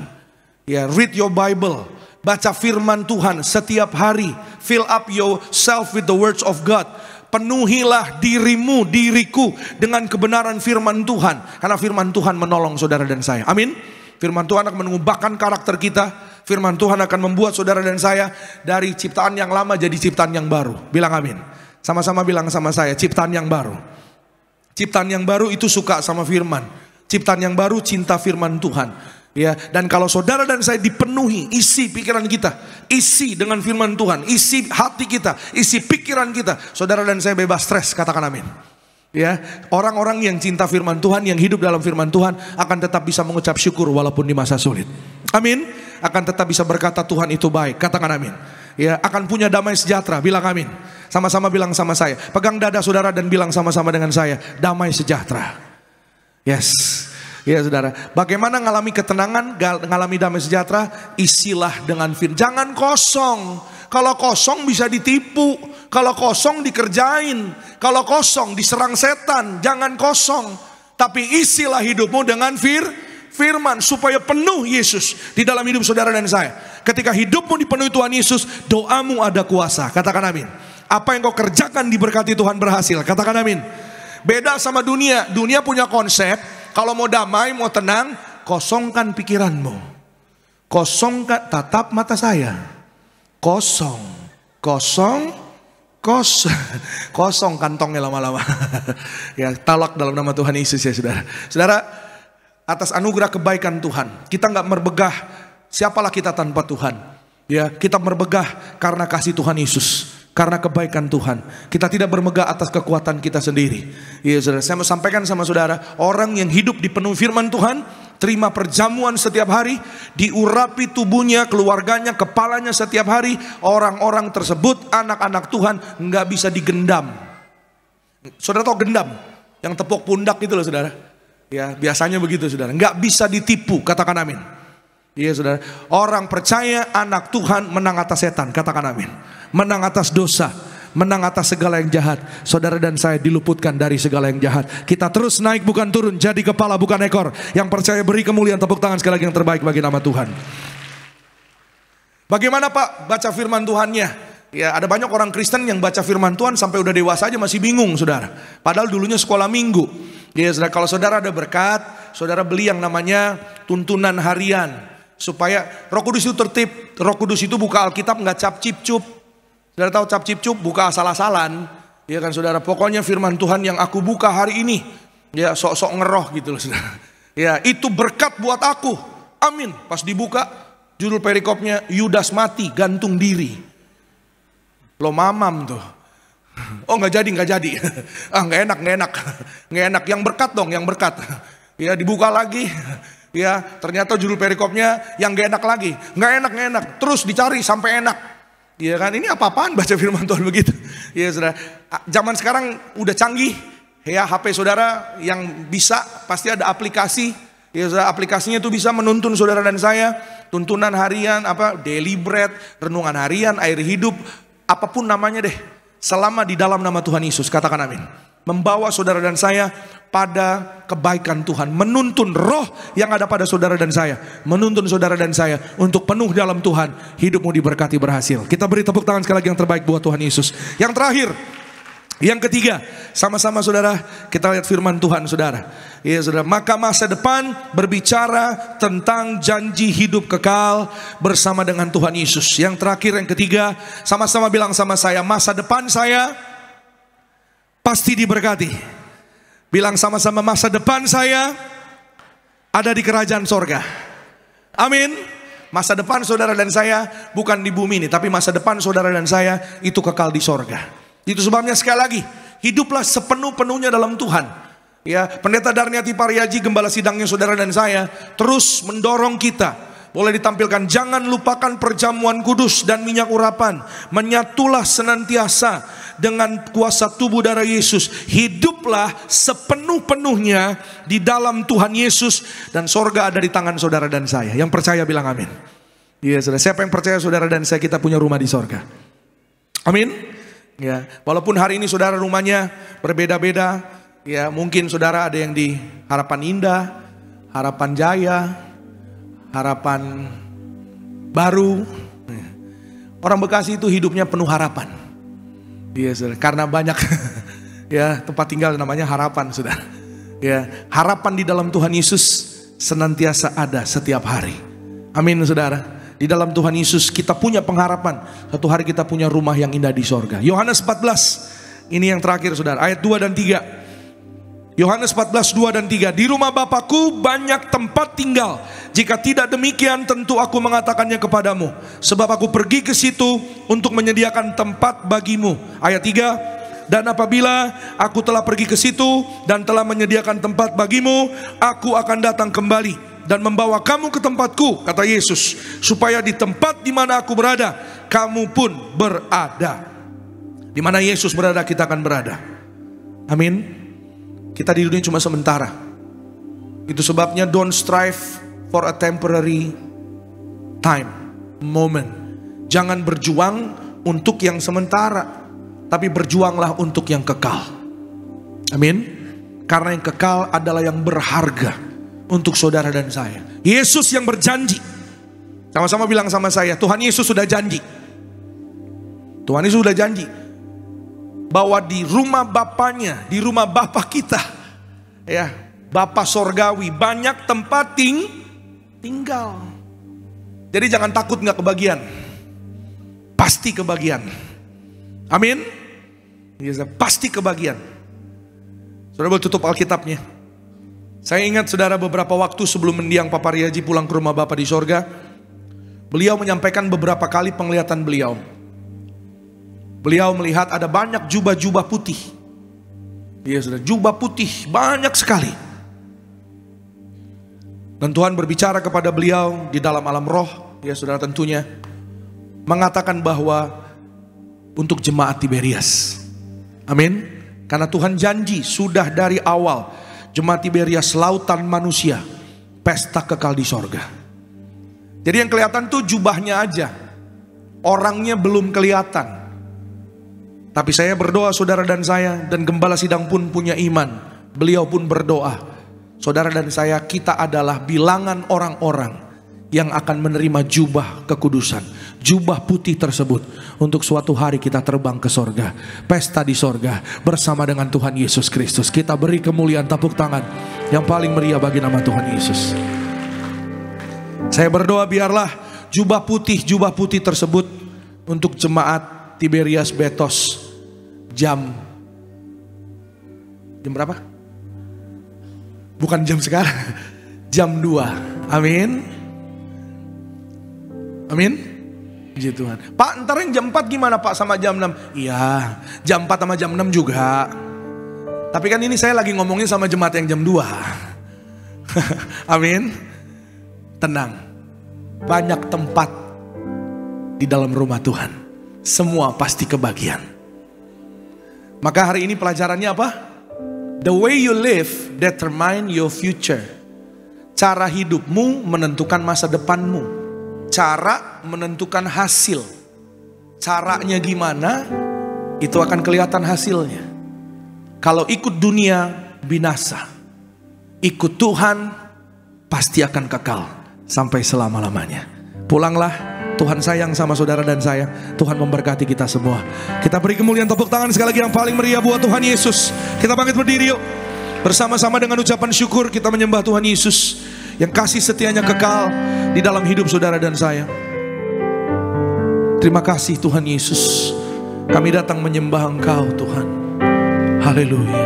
Speaker 4: Ya, read your Bible. Baca firman Tuhan setiap hari. Fill up yourself with the words of God. Penuhilah dirimu, diriku dengan kebenaran firman Tuhan. Karena firman Tuhan menolong saudara dan saya. Amin. Firman Tuhan akan mengubahkan karakter kita. Firman Tuhan akan membuat saudara dan saya dari ciptaan yang lama jadi ciptaan yang baru. Bilang amin. Sama-sama bilang sama saya, ciptaan yang baru. Ciptaan yang baru itu suka sama firman. Ciptaan yang baru cinta firman Tuhan. Ya, dan kalau saudara dan saya dipenuhi, isi pikiran kita, isi dengan firman Tuhan, isi hati kita, isi pikiran kita, saudara dan saya bebas stres, katakan amin. Ya, orang-orang yang cinta firman Tuhan, yang hidup dalam firman Tuhan akan tetap bisa mengucap syukur walaupun di masa sulit. Amin. Akan tetap bisa berkata Tuhan itu baik, katakan amin. Ya, akan punya damai sejahtera, bilang amin. Sama-sama bilang sama saya, pegang dada saudara dan bilang sama-sama dengan saya, damai sejahtera. Yes. Ya saudara, bagaimana ngalami ketenangan, ngalami damai sejahtera? Isilah dengan firman. Jangan kosong. Kalau kosong bisa ditipu. Kalau kosong dikerjain. Kalau kosong diserang setan. Jangan kosong. Tapi isilah hidupmu dengan firman. Supaya penuh Yesus di dalam hidup saudara dan saya. Ketika hidupmu dipenuhi Tuhan Yesus, doamu ada kuasa. Katakan amin. Apa yang kau kerjakan diberkati Tuhan berhasil. Katakan amin. Beda sama dunia. Dunia punya konsep. Kalau mau damai, mau tenang, kosongkan pikiranmu. Kosongkan, tatap mata saya. Kosong. Kosong kantongnya lama-lama. Ya, talak dalam nama Tuhan Yesus ya saudara. Saudara, atas anugerah kebaikan Tuhan, kita nggak merbegah. Siapalah kita tanpa Tuhan? Ya, kita merbegah karena kasih Tuhan Yesus. Karena kebaikan Tuhan. Kita tidak bermegah atas kekuatan kita sendiri. Ya saudara, saya mau sampaikan sama saudara, orang yang hidup dipenuhi firman Tuhan, terima perjamuan setiap hari, diurapi tubuhnya, keluarganya, kepalanya setiap hari. Orang-orang tersebut, anak-anak Tuhan, nggak bisa digendam. Saudara tahu gendam? Yang tepuk pundak itu loh saudara. Ya, biasanya begitu saudara. Nggak bisa ditipu, katakan amin. Iya saudara, orang percaya anak Tuhan menang atas setan, katakan amin. Menang atas dosa, menang atas segala yang jahat. Saudara dan saya diluputkan dari segala yang jahat. Kita terus naik bukan turun, jadi kepala bukan ekor. Yang percaya beri kemuliaan, tepuk tangan sekali lagi yang terbaik bagi nama Tuhan. Bagaimana Pak baca firman Tuhannya? Ya, ada banyak orang Kristen yang baca firman Tuhan sampai udah dewasa aja masih bingung saudara. Padahal dulunya sekolah minggu. Ya saudara, kalau saudara ada berkat, saudara beli yang namanya tuntunan harian. Supaya Roh Kudus itu tertib. Roh Kudus itu buka Alkitab nggak cap-cip-cup. Saudara tahu cap-cip-cup, buka asal-asalan. Ya kan saudara, pokoknya firman Tuhan yang aku buka hari ini. Ya sok-sok ngeroh gitu loh saudara. Ya itu berkat buat aku. Amin. Pas dibuka, judul perikopnya, Yudas mati gantung diri. Lo mamam tuh. Oh nggak jadi. Ah nggak enak. Yang berkat dong, yang berkat. Ya dibuka lagi. Ya ternyata judul perikopnya yang gak enak lagi. Gak enak. Terus dicari sampai enak. Ya kan, ini apa-apaan baca firman Tuhan begitu. Ya saudara, zaman sekarang udah canggih. Ya HP saudara yang bisa, pasti ada aplikasi. Ya saudara, aplikasinya itu bisa menuntun saudara dan saya. Tuntunan harian, daily bread, renungan harian, air hidup, apapun namanya deh. Selama di dalam nama Tuhan Yesus, katakan amin. Membawa saudara dan saya pada kebaikan Tuhan. Menuntun roh yang ada pada saudara dan saya. Menuntun saudara dan saya untuk penuh dalam Tuhan. Hidupmu diberkati berhasil. Kita beri tepuk tangan sekali lagi yang terbaik buat Tuhan Yesus. Yang terakhir, yang ketiga, sama-sama saudara, kita lihat firman Tuhan saudara. Ya saudara, maka masa depan berbicara tentang janji hidup kekal bersama dengan Tuhan Yesus. Yang terakhir, yang ketiga, sama-sama bilang sama saya, masa depan saya pasti diberkati. Bilang sama-sama, masa depan saya ada di kerajaan sorga. Amin. Masa depan saudara dan saya bukan di bumi ini, tapi masa depan saudara dan saya itu kekal di sorga. Itu sebabnya sekali lagi, hiduplah sepenuh-penuhnya dalam Tuhan. Ya, Pendeta Darniati Pariaji, gembala sidangnya saudara dan saya, terus mendorong kita Boleh ditampilkan. Jangan lupakan perjamuan kudus dan minyak urapan. Menyatulah senantiasa dengan kuasa tubuh darah Yesus. Hiduplah sepenuh-penuhnya di dalam Tuhan Yesus. Dan sorga ada di tangan saudara dan saya. Yang percaya bilang amin. Iya, saudara. Siapa yang percaya saudara dan saya kita punya rumah di sorga? Amin. Ya, walaupun hari ini saudara rumahnya berbeda-beda. Ya, mungkin saudara ada yang di Harapan Indah, Harapan Jaya, Harapan Baru. Orang Bekasi itu hidupnya penuh harapan. Iya, saudara. Karena banyak ya tempat tinggal namanya harapan, saudara. Ya, harapan di dalam Tuhan Yesus senantiasa ada setiap hari. Amin, saudara. Di dalam Tuhan Yesus kita punya pengharapan. Satu hari kita punya rumah yang indah di sorga. Yohanes 14. Ini yang terakhir, saudara. Ayat 2 dan 3. Yohanes 14, 2 dan 3. Di rumah Bapakku banyak tempat tinggal. Jika tidak demikian tentu aku mengatakannya kepadamu. Sebab aku pergi ke situ untuk menyediakan tempat bagimu. Ayat 3. Dan apabila aku telah pergi ke situ dan telah menyediakan tempat bagimu, aku akan datang kembali dan membawa kamu ke tempatku, kata Yesus, supaya di tempat di mana aku berada, kamu pun berada. Di mana Yesus berada, kita akan berada. Amin. Kita di dunia cuma sementara. Itu sebabnya don't strive for a temporary time, moment. Jangan berjuang untuk yang sementara, tapi berjuanglah untuk yang kekal. Amin. Karena yang kekal adalah yang berharga untuk saudara dan saya. Yesus yang berjanji. Sama-sama bilang sama saya, Tuhan Yesus sudah janji. Tuhan Yesus sudah janji bahwa di rumah Bapaknya, di rumah Bapa kita, ya, Bapa sorgawi, banyak tempat tinggal. Jadi jangan takut nggak kebagian. Pasti kebagian. Amin. Pasti kebagian. Saudara boleh tutup Alkitabnya. Saya ingat saudara beberapa waktu sebelum mendiang Papa Riaji pulang ke rumah Bapa di sorga, beliau menyampaikan beberapa kali penglihatan beliau. Beliau melihat ada banyak jubah-jubah putih. Iya saudara, jubah putih banyak sekali. Dan Tuhan berbicara kepada beliau di dalam alam roh, ya saudara tentunya, mengatakan bahwa untuk jemaat Tiberias. Amin. Karena Tuhan janji sudah dari awal jemaat Tiberias lautan manusia, pesta kekal di sorga. Jadi yang kelihatan tuh jubahnya aja, orangnya belum kelihatan. Tapi saya berdoa saudara dan saya, dan gembala sidang pun punya iman. Beliau pun berdoa, saudara dan saya, kita adalah bilangan orang-orang yang akan menerima jubah kekudusan, jubah putih tersebut, untuk suatu hari kita terbang ke sorga, pesta di sorga bersama dengan Tuhan Yesus Kristus. Kita beri kemuliaan, tepuk tangan yang paling meriah bagi nama Tuhan Yesus. Saya berdoa biarlah jubah putih tersebut untuk jemaat Tiberias Betos jam berapa? Bukan jam sekarang, jam 2. Amin. Amin. Puji Tuhan. Pak, ntar yang jam 4 gimana Pak sama jam 6? Iya, jam 4 sama jam 6 juga. Tapi kan ini saya lagi ngomongin sama jemaat yang jam 2. Amin. Tenang. Banyak tempat di dalam rumah Tuhan. Semua pasti kebagian. Maka hari ini pelajarannya apa? The way you live determine your future. Cara hidupmu menentukan masa depanmu. Cara menentukan hasil. Caranya gimana, itu akan kelihatan hasilnya. Kalau ikut dunia, binasa. Ikut Tuhan, pasti akan kekal sampai selama-lamanya. Pulanglah, Tuhan sayang sama saudara dan saya. Tuhan memberkati kita semua. Kita beri kemuliaan, tepuk tangan sekali lagi yang paling meriah buat Tuhan Yesus. Kita bangkit berdiri yuk. Bersama-sama dengan ucapan syukur kita menyembah Tuhan Yesus yang kasih setianya kekal di dalam hidup saudara dan saya. Terima kasih Tuhan Yesus. Kami datang menyembah Engkau Tuhan. Haleluya.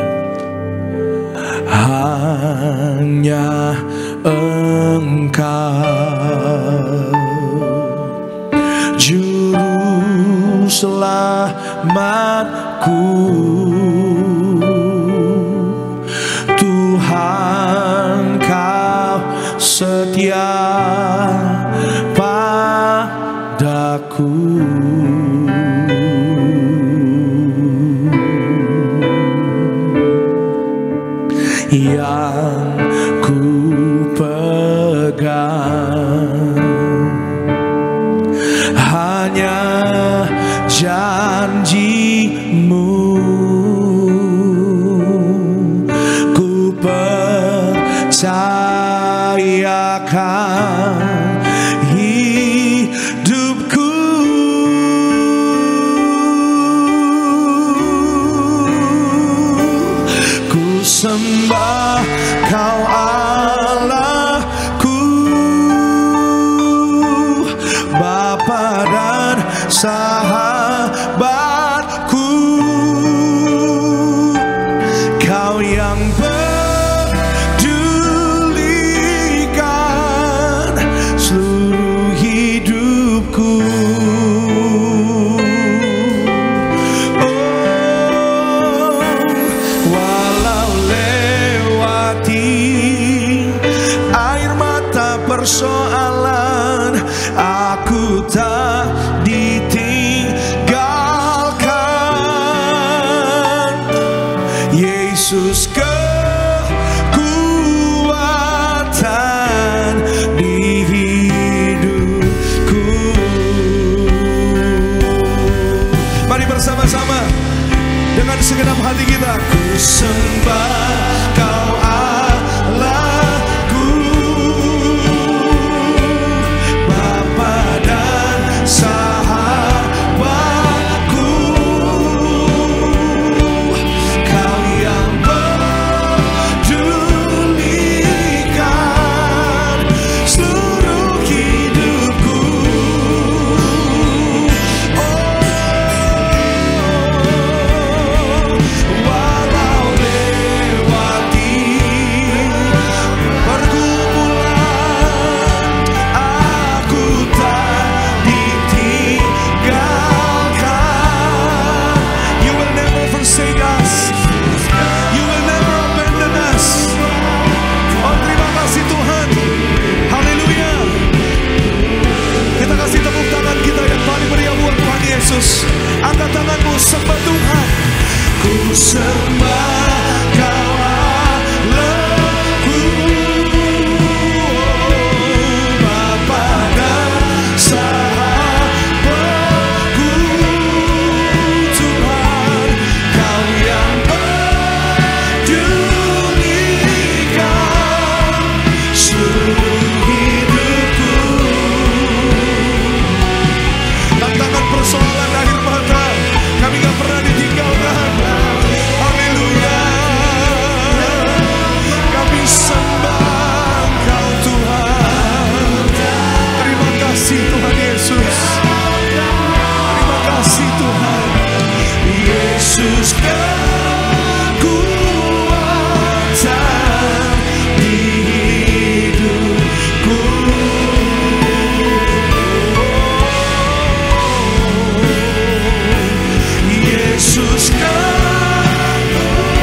Speaker 4: Hanya Engkau Juru selamatku, Tuhan Kau setia aku. Yang ku pegang hanya janji-Mu, ku percayakan hidupku. Ku sembah Kau Allahku, Bapa dan sahabatku. Kau yang pedulikan seluruh hidupku. Oh, walau lewati air mata persoalan, aku tak ditinggalkan. Yesus kekuatan di hidupku. Mari bersama-sama dengan segenap hati kita, ku sembah Kau Allahku, Bapa dan sahabatku. Kau yang pedulikan seluruh hidupku. Walau lewati pergumulan, aku tak ditinggalkan. You will never forsake us. You will never abandon us. Oh, terima kasih Tuhan. Haleluya. Kita kasih tepuk tangan kita yang paling meriah buat Tuhan Yesus. Angkat tanganmu, sembah Tuhan. Ku sembah Kau Allahku, Bapa dan sahabatku. Tuhan, Kau yang pedulikan seluruh hidupku. Tantangan persoalan akhir mata, kami gak pernah ditinggalkan. Haleluya. Kami sembah Engkau Tuhan. Terima kasih Tuhan Yesus. Terima kasih Tuhan. Yesus kekuatan di hidupku. Yesus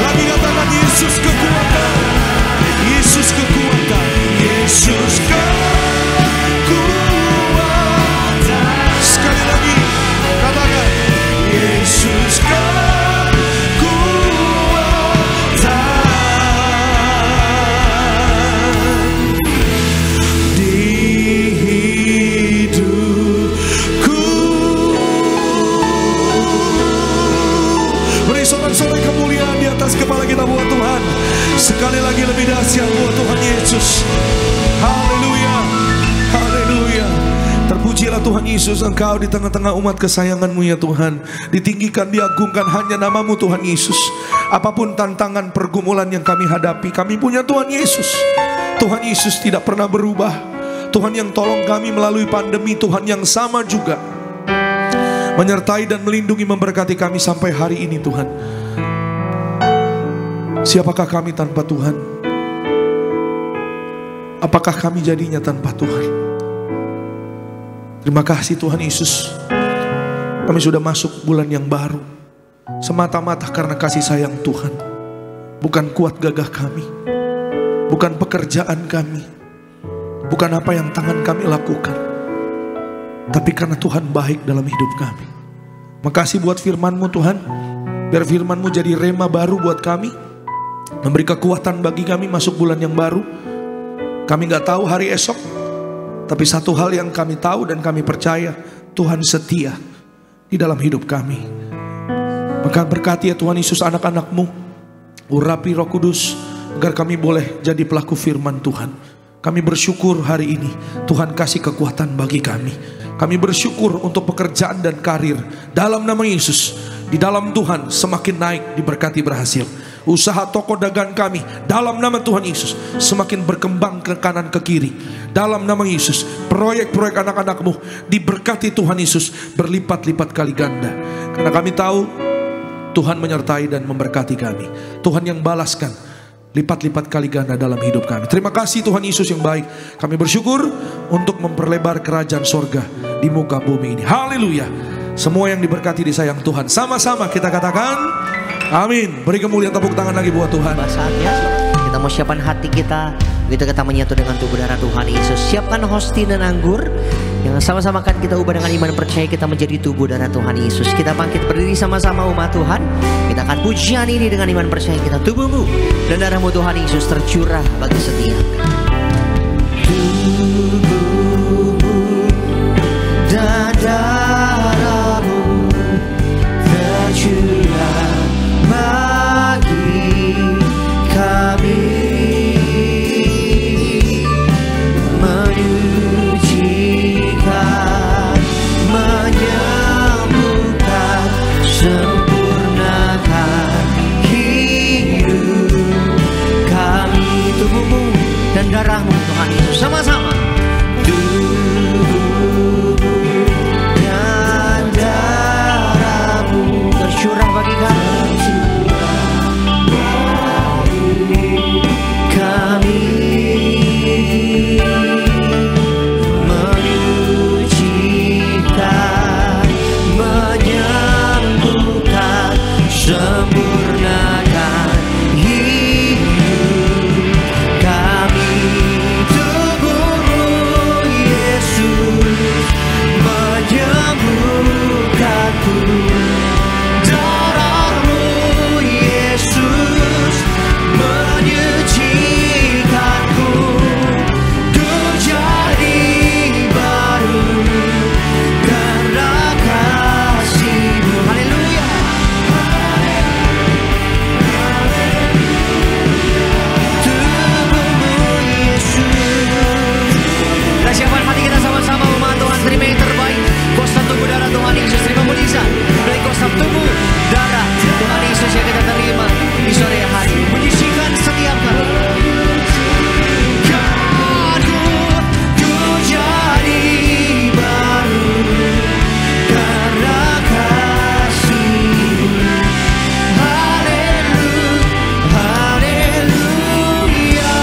Speaker 4: lagi katakan Yesus kekuatan. Yesus kekuatan. Yesus kekuatan. Sekali lagi katakan Yesus kekuatan di hidupku. Beri sorak-sorai kemuliaan di atas kepala kita buat Tuhan. Sekali lagi lebih dahsyat buat Tuhan Yesus. Haleluya. Haleluya. Terpujilah Tuhan Yesus, Engkau di tengah-tengah umat kesayangan-Mu ya Tuhan. Ditinggikan, diagungkan hanya nama-Mu Tuhan Yesus. Apapun tantangan pergumulan yang kami hadapi, kami punya Tuhan Yesus. Tuhan Yesus tidak pernah berubah. Tuhan yang tolong kami melalui pandemi, Tuhan yang sama juga menyertai dan melindungi, memberkati kami sampai hari ini Tuhan. Siapakah kami tanpa Tuhan? Apakah kami jadinya tanpa Tuhan? Terima kasih Tuhan Yesus. Kami sudah masuk bulan yang baru semata-mata karena kasih sayang Tuhan. Bukan kuat gagah kami, bukan pekerjaan kami, bukan apa yang tangan kami lakukan, tapi karena Tuhan baik dalam hidup kami. Makasih buat firman-Mu Tuhan. Biar firman-Mu jadi rema baru buat kami, memberi kekuatan bagi kami masuk bulan yang baru. Kami gak tahu hari esok, tapi satu hal yang kami tahu dan kami percaya, Tuhan setia di dalam hidup kami. Maka berkati ya Tuhan Yesus anak-anak-Mu, urapi Roh Kudus, agar kami boleh jadi pelaku firman Tuhan. Kami bersyukur hari ini Tuhan kasih kekuatan bagi kami. Kami bersyukur untuk pekerjaan dan karir dalam nama Yesus. Di dalam Tuhan semakin naik, diberkati, berhasil. Usaha toko dagang kami dalam nama Tuhan Yesus semakin berkembang ke kanan ke kiri. Dalam nama Yesus, proyek-proyek anak-anak-Mu diberkati Tuhan Yesus berlipat-lipat kali ganda. Karena kami tahu Tuhan menyertai dan memberkati kami. Tuhan yang balaskan lipat-lipat kali ganda dalam hidup kami. Terima kasih Tuhan Yesus yang baik. Kami bersyukur untuk memperlebar kerajaan sorga di muka bumi ini. Haleluya. Semua yang diberkati disayang Tuhan. Sama-sama kita katakan amin. Beri kemuliaan tepuk tangan lagi buat Tuhan.
Speaker 1: Saatnya kita mau siapkan hati kita, begitu kita menyatu dengan tubuh darah Tuhan Yesus. Siapkan hosti dan anggur yang sama-sama akan kita ubah dengan iman percaya kita menjadi tubuh darah Tuhan Yesus. Kita bangkit berdiri sama-sama umat Tuhan. Kita akan pujian ini dengan iman percaya kita. Tubuhmu dan darahmu Tuhan Yesus tercurah bagi setiap. Tubuhmu dan darahmu tercurah bagi kami, menyucikan, menyembuhkan, sempurnakan hidup kami. Tubuhmu dan darahmu Tuhan Yesus, sama-sama. Tubuhmu dan darahmu tercurah bagi kami, menyucikan, menyembuhkan, sempurnakan hidup kami. Tubuhmu Yesus menyembuhkanku, darahmu Yesus menyucikanku, ku jadi baru karena kasih-Mu. Haleluya. Tubuhmu Yesus. Kita siapkan hati kita sama-sama umat Tuhan. Terima yang terbaik, kostum tubuh darah Tuhan Yesus. Terima mujizat dari kostum tubuh darah Tuhan Yesus yang kita terima di sore hari, menyisikan setiap kali. Ku jadi baru karena kasih-Mu. Haleluya.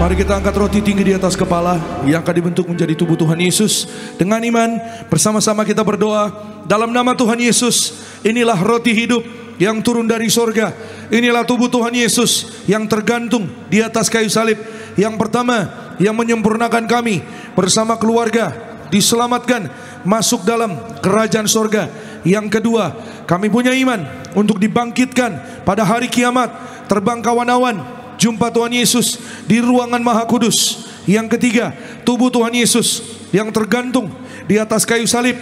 Speaker 4: Mari kita angkat roti tinggi di atas kepala yang akan dibentuk menjadi tubuh Tuhan Yesus. Dengan iman bersama-sama kita berdoa dalam nama Tuhan Yesus. Inilah roti hidup yang turun dari sorga. Inilah tubuh Tuhan Yesus yang tergantung di atas kayu salib. Yang pertama, yang menyempurnakan kami bersama keluarga diselamatkan masuk dalam kerajaan sorga. Yang kedua, kami punya iman untuk dibangkitkan pada hari kiamat, terbang kawan-awan, jumpa Tuhan Yesus di ruangan Maha Kudus. Yang ketiga, tubuh Tuhan Yesus yang tergantung di atas kayu salib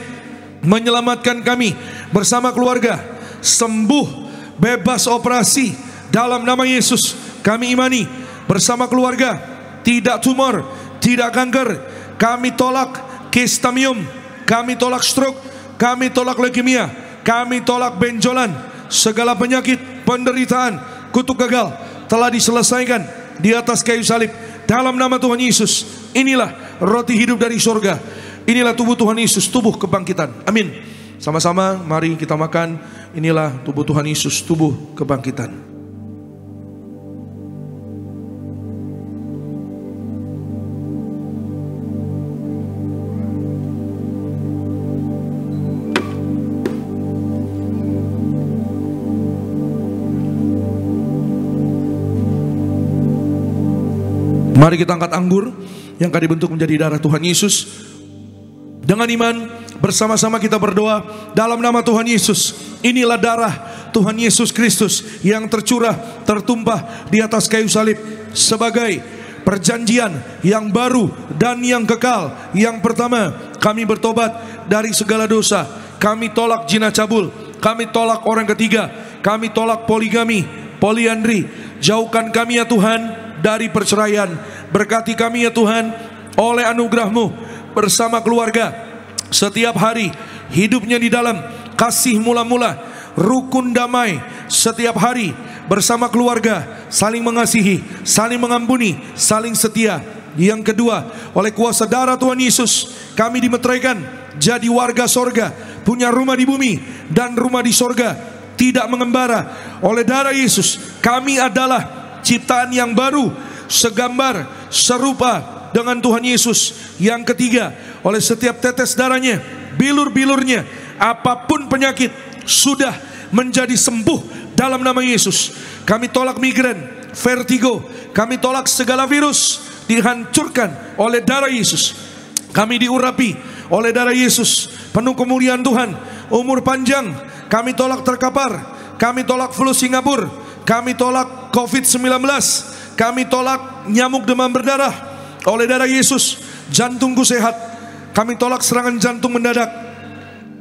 Speaker 4: menyelamatkan kami bersama keluarga, sembuh, bebas operasi dalam nama Yesus. Kami imani bersama keluarga, tidak tumor, tidak kanker. Kami tolak kistamium, kami tolak stroke, kami tolak leukemia, kami tolak benjolan. Segala penyakit, penderitaan, kutuk gagal telah diselesaikan di atas kayu salib dalam nama Tuhan Yesus. Inilah roti hidup dari surga. Inilah tubuh Tuhan Yesus, tubuh kebangkitan. Amin. Sama-sama mari kita makan. Inilah tubuh Tuhan Yesus, tubuh kebangkitan. Mari kita angkat anggur yang akan dibentuk menjadi darah Tuhan Yesus. Dengan iman bersama-sama kita berdoa dalam nama Tuhan Yesus. Inilah darah Tuhan Yesus Kristus yang tercurah, tertumpah di atas kayu salib sebagai perjanjian yang baru dan yang kekal. Yang pertama, kami bertobat dari segala dosa. Kami tolak zina cabul, kami tolak orang ketiga, kami tolak poligami, poliandri. Jauhkan kami ya Tuhan dari perceraian. Berkati kami ya Tuhan oleh anugerah-Mu bersama keluarga setiap hari, hidupnya di dalam kasih mula-mula, rukun damai setiap hari bersama keluarga, saling mengasihi, saling mengampuni, saling setia. Yang kedua, oleh kuasa darah Tuhan Yesus, kami dimeteraikan jadi warga sorga, punya rumah di bumi dan rumah di sorga, tidak mengembara. Oleh darah Yesus, kami adalah ciptaan yang baru, segambar, serupa dengan Tuhan Yesus. Yang ketiga, oleh setiap tetes darahnya, bilur-bilurnya, apapun penyakit sudah menjadi sembuh dalam nama Yesus. Kami tolak migrain, vertigo, kami tolak segala virus, dihancurkan oleh darah Yesus. Kami diurapi oleh darah Yesus, penuh kemuliaan Tuhan, umur panjang. Kami tolak terkapar, kami tolak flu Singapura, kami tolak COVID-19, kami tolak nyamuk demam berdarah oleh darah Yesus. Jantungku sehat, kami tolak serangan jantung mendadak.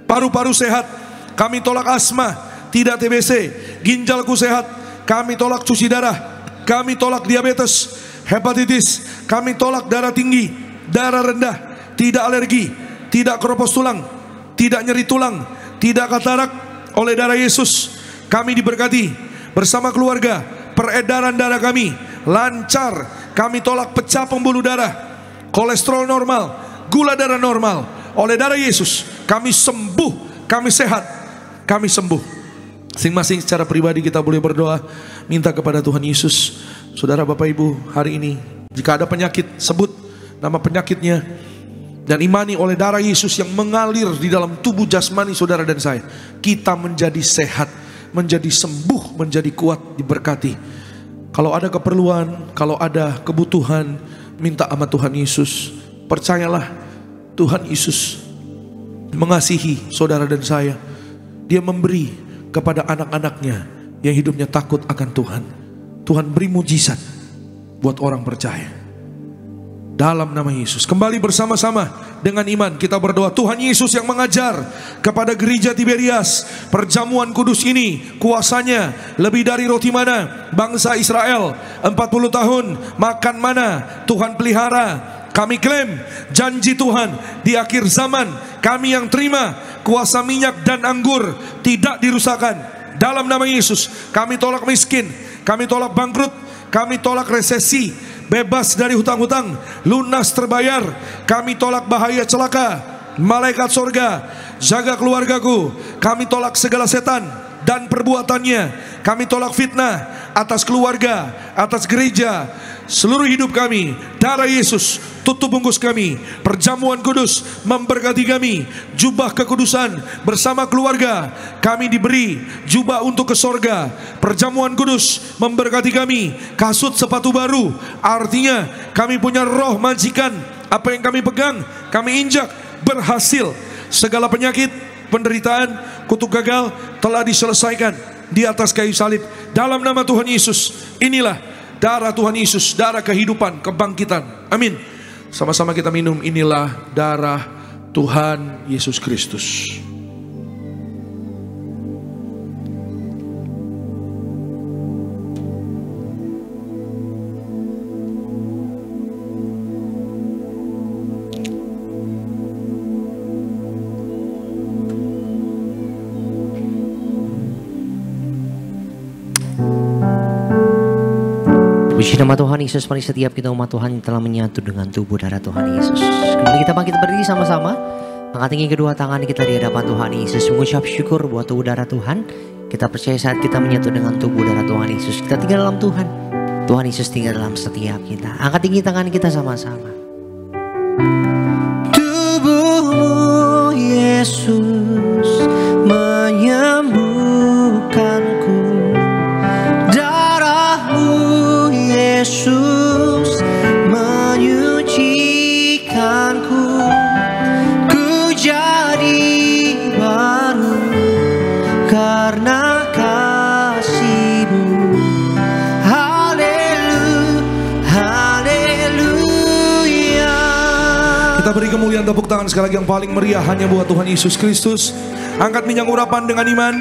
Speaker 4: Paru-paru sehat, kami tolak asma, tidak TBC. Ginjalku sehat, kami tolak cuci darah, kami tolak diabetes, hepatitis, kami tolak darah tinggi, darah rendah, tidak alergi, tidak keropos tulang, tidak nyeri tulang, tidak katarak. Oleh darah Yesus kami diberkati bersama keluarga. Peredaran darah kami lancar. Kami tolak pecah pembuluh darah, kolesterol normal, gula darah normal. Oleh darah Yesus kami sembuh, kami sehat, kami sembuh. Masing-masing secara pribadi kita boleh berdoa, minta kepada Tuhan Yesus. Saudara, Bapak, Ibu, hari ini jika ada penyakit, sebut nama penyakitnya dan imani oleh darah Yesus yang mengalir di dalam tubuh jasmani saudara dan saya. Kita menjadi sehat, menjadi sembuh, menjadi kuat, diberkati. Kalau ada keperluan, kalau ada kebutuhan, minta sama Tuhan Yesus. Percayalah, Tuhan Yesus mengasihi saudara dan saya. Dia memberi kepada anak-anaknya yang hidupnya takut akan Tuhan. Tuhan beri mujizat buat orang percaya. Dalam nama Yesus, kembali bersama-sama dengan iman kita berdoa. Tuhan Yesus yang mengajar kepada gereja Tiberias, perjamuan kudus ini kuasanya lebih dari roti mana. Bangsa Israel 40 tahun makan mana, Tuhan pelihara. Kami klaim janji Tuhan di akhir zaman, kami yang terima kuasa minyak dan anggur tidak dirusakkan. Dalam nama Yesus kami tolak miskin, kami tolak bangkrut, kami tolak resesi, bebas dari hutang-hutang, lunas terbayar. Kami tolak bahaya celaka, malaikat sorga jaga keluargaku. Kami tolak segala setan dan perbuatannya. Kami tolak fitnah atas keluarga, atas gereja, seluruh hidup kami. Darah Yesus tutup bungkus kami. Perjamuan kudus memberkati kami. Jubah kekudusan bersama keluarga, kami diberi jubah untuk ke sorga. Perjamuan kudus memberkati kami. Kasut sepatu baru, artinya kami punya roh majikan. Apa yang kami pegang, kami injak, berhasil. Segala penyakit, penderitaan, kutuk gagal telah diselesaikan di atas kayu salib. Dalam nama Tuhan Yesus, inilah darah Tuhan Yesus, darah kehidupan, kebangkitan. Amin. Sama-sama kita minum. Inilah darah Tuhan Yesus Kristus.
Speaker 1: Puji nama Tuhan Yesus, mari setiap kita umat Tuhan yang telah menyatu dengan tubuh darah Tuhan Yesus. Kembali kita bangkit berdiri sama-sama. Angkat tinggi kedua tangan kita di hadapan Tuhan Yesus. Mengucap syukur buat tubuh darah Tuhan. Kita percaya saat kita menyatu dengan tubuh darah Tuhan Yesus, kita tinggal dalam Tuhan. Tuhan Yesus tinggal dalam setiap kita. Angkat tinggi tangan kita sama-sama. Tubuhmu Yesus menyembuhkanku. Yesus menyucikanku, ku
Speaker 4: sekalian, tepuk tangan sekali lagi yang paling meriah hanya buat Tuhan Yesus Kristus. Angkat minyak urapan dengan iman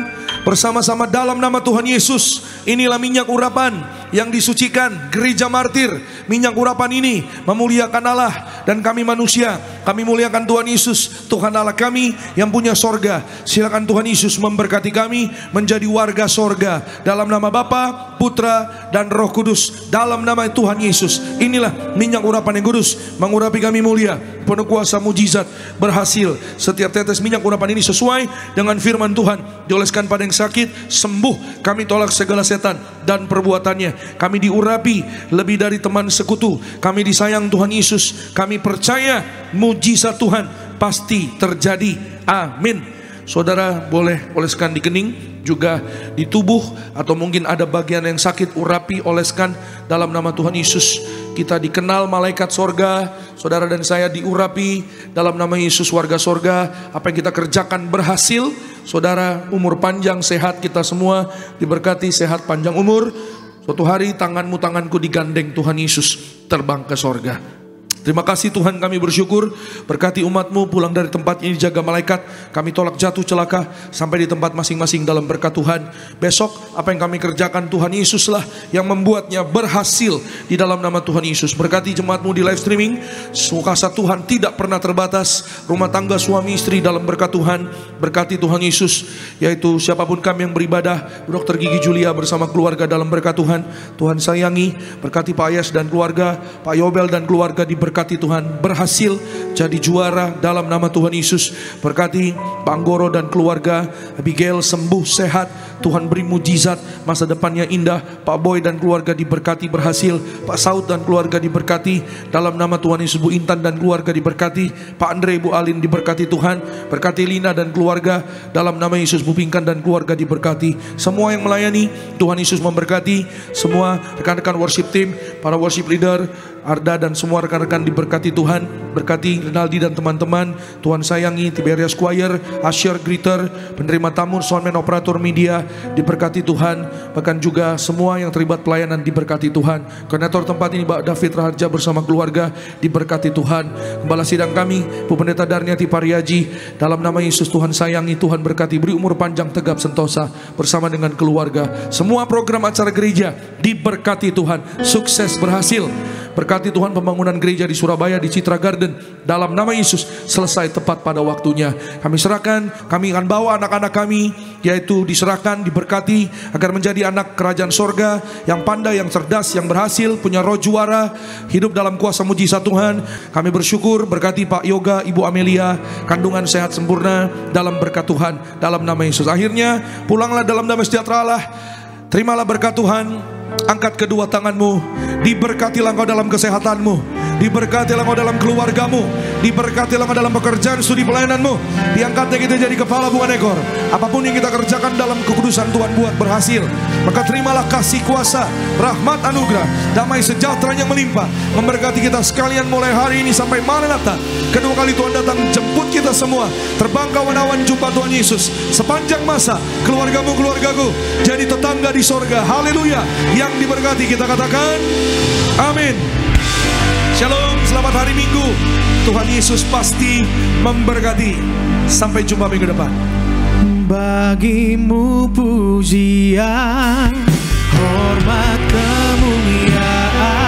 Speaker 4: bersama-sama dalam nama Tuhan Yesus. Inilah minyak urapan yang disucikan gereja martir. Minyak urapan ini memuliakan Allah dan kami manusia. Kami muliakan Tuhan Yesus, Tuhan Allah kami yang punya sorga. Silakan Tuhan Yesus memberkati kami menjadi warga sorga. Dalam nama Bapa, Putra, dan Roh Kudus. Dalam nama Tuhan Yesus. Inilah minyak urapan yang kudus mengurapi kami mulia, penuh kuasa mujizat, berhasil. Setiap tetes minyak urapan ini sesuai dengan firman Tuhan. Dioleskan pada yang sakit, sembuh. Kami tolak segala setan dan perbuatannya. Kami diurapi lebih dari teman sekutu. Kami disayang Tuhan Yesus. Kami percaya mujizat Tuhan pasti terjadi. Amin. Saudara boleh oleskan di kening, juga di tubuh, atau mungkin ada bagian yang sakit, urapi, oleskan dalam nama Tuhan Yesus. Kita dikenal malaikat sorga, saudara dan saya diurapi dalam nama Yesus, warga sorga. Apa yang kita kerjakan berhasil. Saudara, umur panjang, sehat kita semua, diberkati sehat panjang umur. Suatu hari tanganmu tanganku digandeng Tuhan Yesus terbang ke sorga. Terima kasih Tuhan, kami bersyukur. Berkati umatmu pulang dari tempat ini, jaga malaikat. Kami tolak jatuh celaka sampai di tempat masing-masing dalam berkat Tuhan. Besok apa yang kami kerjakan Tuhan Yesuslah yang membuatnya berhasil di dalam nama Tuhan Yesus. Berkati jemaatmu di live streaming. Kuasa Tuhan tidak pernah terbatas. Rumah tangga suami istri dalam berkat Tuhan. Berkati Tuhan Yesus, yaitu siapapun kami yang beribadah, Dr. Gigi Julia bersama keluarga dalam berkat Tuhan. Tuhan sayangi. Berkati Pak Ayas dan keluarga, Pak Yobel dan keluarga diberkati. Berkati Tuhan, berhasil jadi juara dalam nama Tuhan Yesus. Berkati Pak Anggoro dan keluarga, Abigail sembuh sehat, Tuhan beri mujizat, masa depannya indah. Pak Boy dan keluarga diberkati, berhasil. Pak Saud dan keluarga diberkati dalam nama Tuhan Yesus. Bu Intan dan keluarga diberkati. Pak Andre, Bu Alin diberkati Tuhan. Berkati Lina dan keluarga dalam nama Yesus. Bu Pinkan dan keluarga diberkati. Semua yang melayani Tuhan Yesus memberkati. Semua rekan-rekan worship team, para worship leader, Arda dan semua rekan-rekan diberkati Tuhan. Berkati Rinaldi dan teman-teman. Tuhan sayangi Tiberias Choir, Asher Greeter, penerima tamu, soundman, operator media, diberkati Tuhan. Bahkan juga semua yang terlibat pelayanan diberkati Tuhan. Koordinator tempat ini Pak David Raharja bersama keluarga diberkati Tuhan. Gembala sidang kami Bu Pendeta Darniati Pariaji, dalam nama Yesus Tuhan sayangi, Tuhan berkati, beri umur panjang tegap sentosa bersama dengan keluarga. Semua program acara gereja diberkati Tuhan, sukses berhasil. Berkati Tuhan pembangunan gereja di Surabaya, di Citra Garden, dalam nama Yesus selesai tepat pada waktunya. Kami serahkan, kami akan bawa anak-anak kami, yaitu diserahkan, diberkati agar menjadi anak kerajaan sorga yang pandai, yang cerdas, yang berhasil, punya roh juara, hidup dalam kuasa mujizat Tuhan. Kami bersyukur. Berkati Pak Yoga, Ibu Amelia, kandungan sehat sempurna dalam berkat Tuhan, dalam nama Yesus. Akhirnya pulanglah dalam damai sejahtera Allah. Terimalah berkat Tuhan. Angkat kedua tanganmu. Diberkatilah engkau dalam kesehatanmu. Diberkatilah engkau dalam keluargamu. Diberkatilah engkau dalam pekerjaan studi pelayananmu. Diangkatnya kita jadi kepala bukan ekor. Apapun yang kita kerjakan dalam kekudusan Tuhan buat berhasil. Maka terimalah kasih kuasa, rahmat, anugerah, damai sejahtera yang melimpah memberkati kita sekalian mulai hari ini sampai Maranatha. Kedua kali Tuhan datang jemput kita semua. Terbang kawan-kawan jumpa Tuhan Yesus. Sepanjang masa keluargamu, keluargaku jadi tetangga di sorga. Haleluya. Yang diberkati kita katakan amin. Shalom, selamat hari Minggu. Tuhan Yesus pasti memberkati. Sampai jumpa minggu depan.
Speaker 2: Bagimu pujian, hormat, kemuliaan.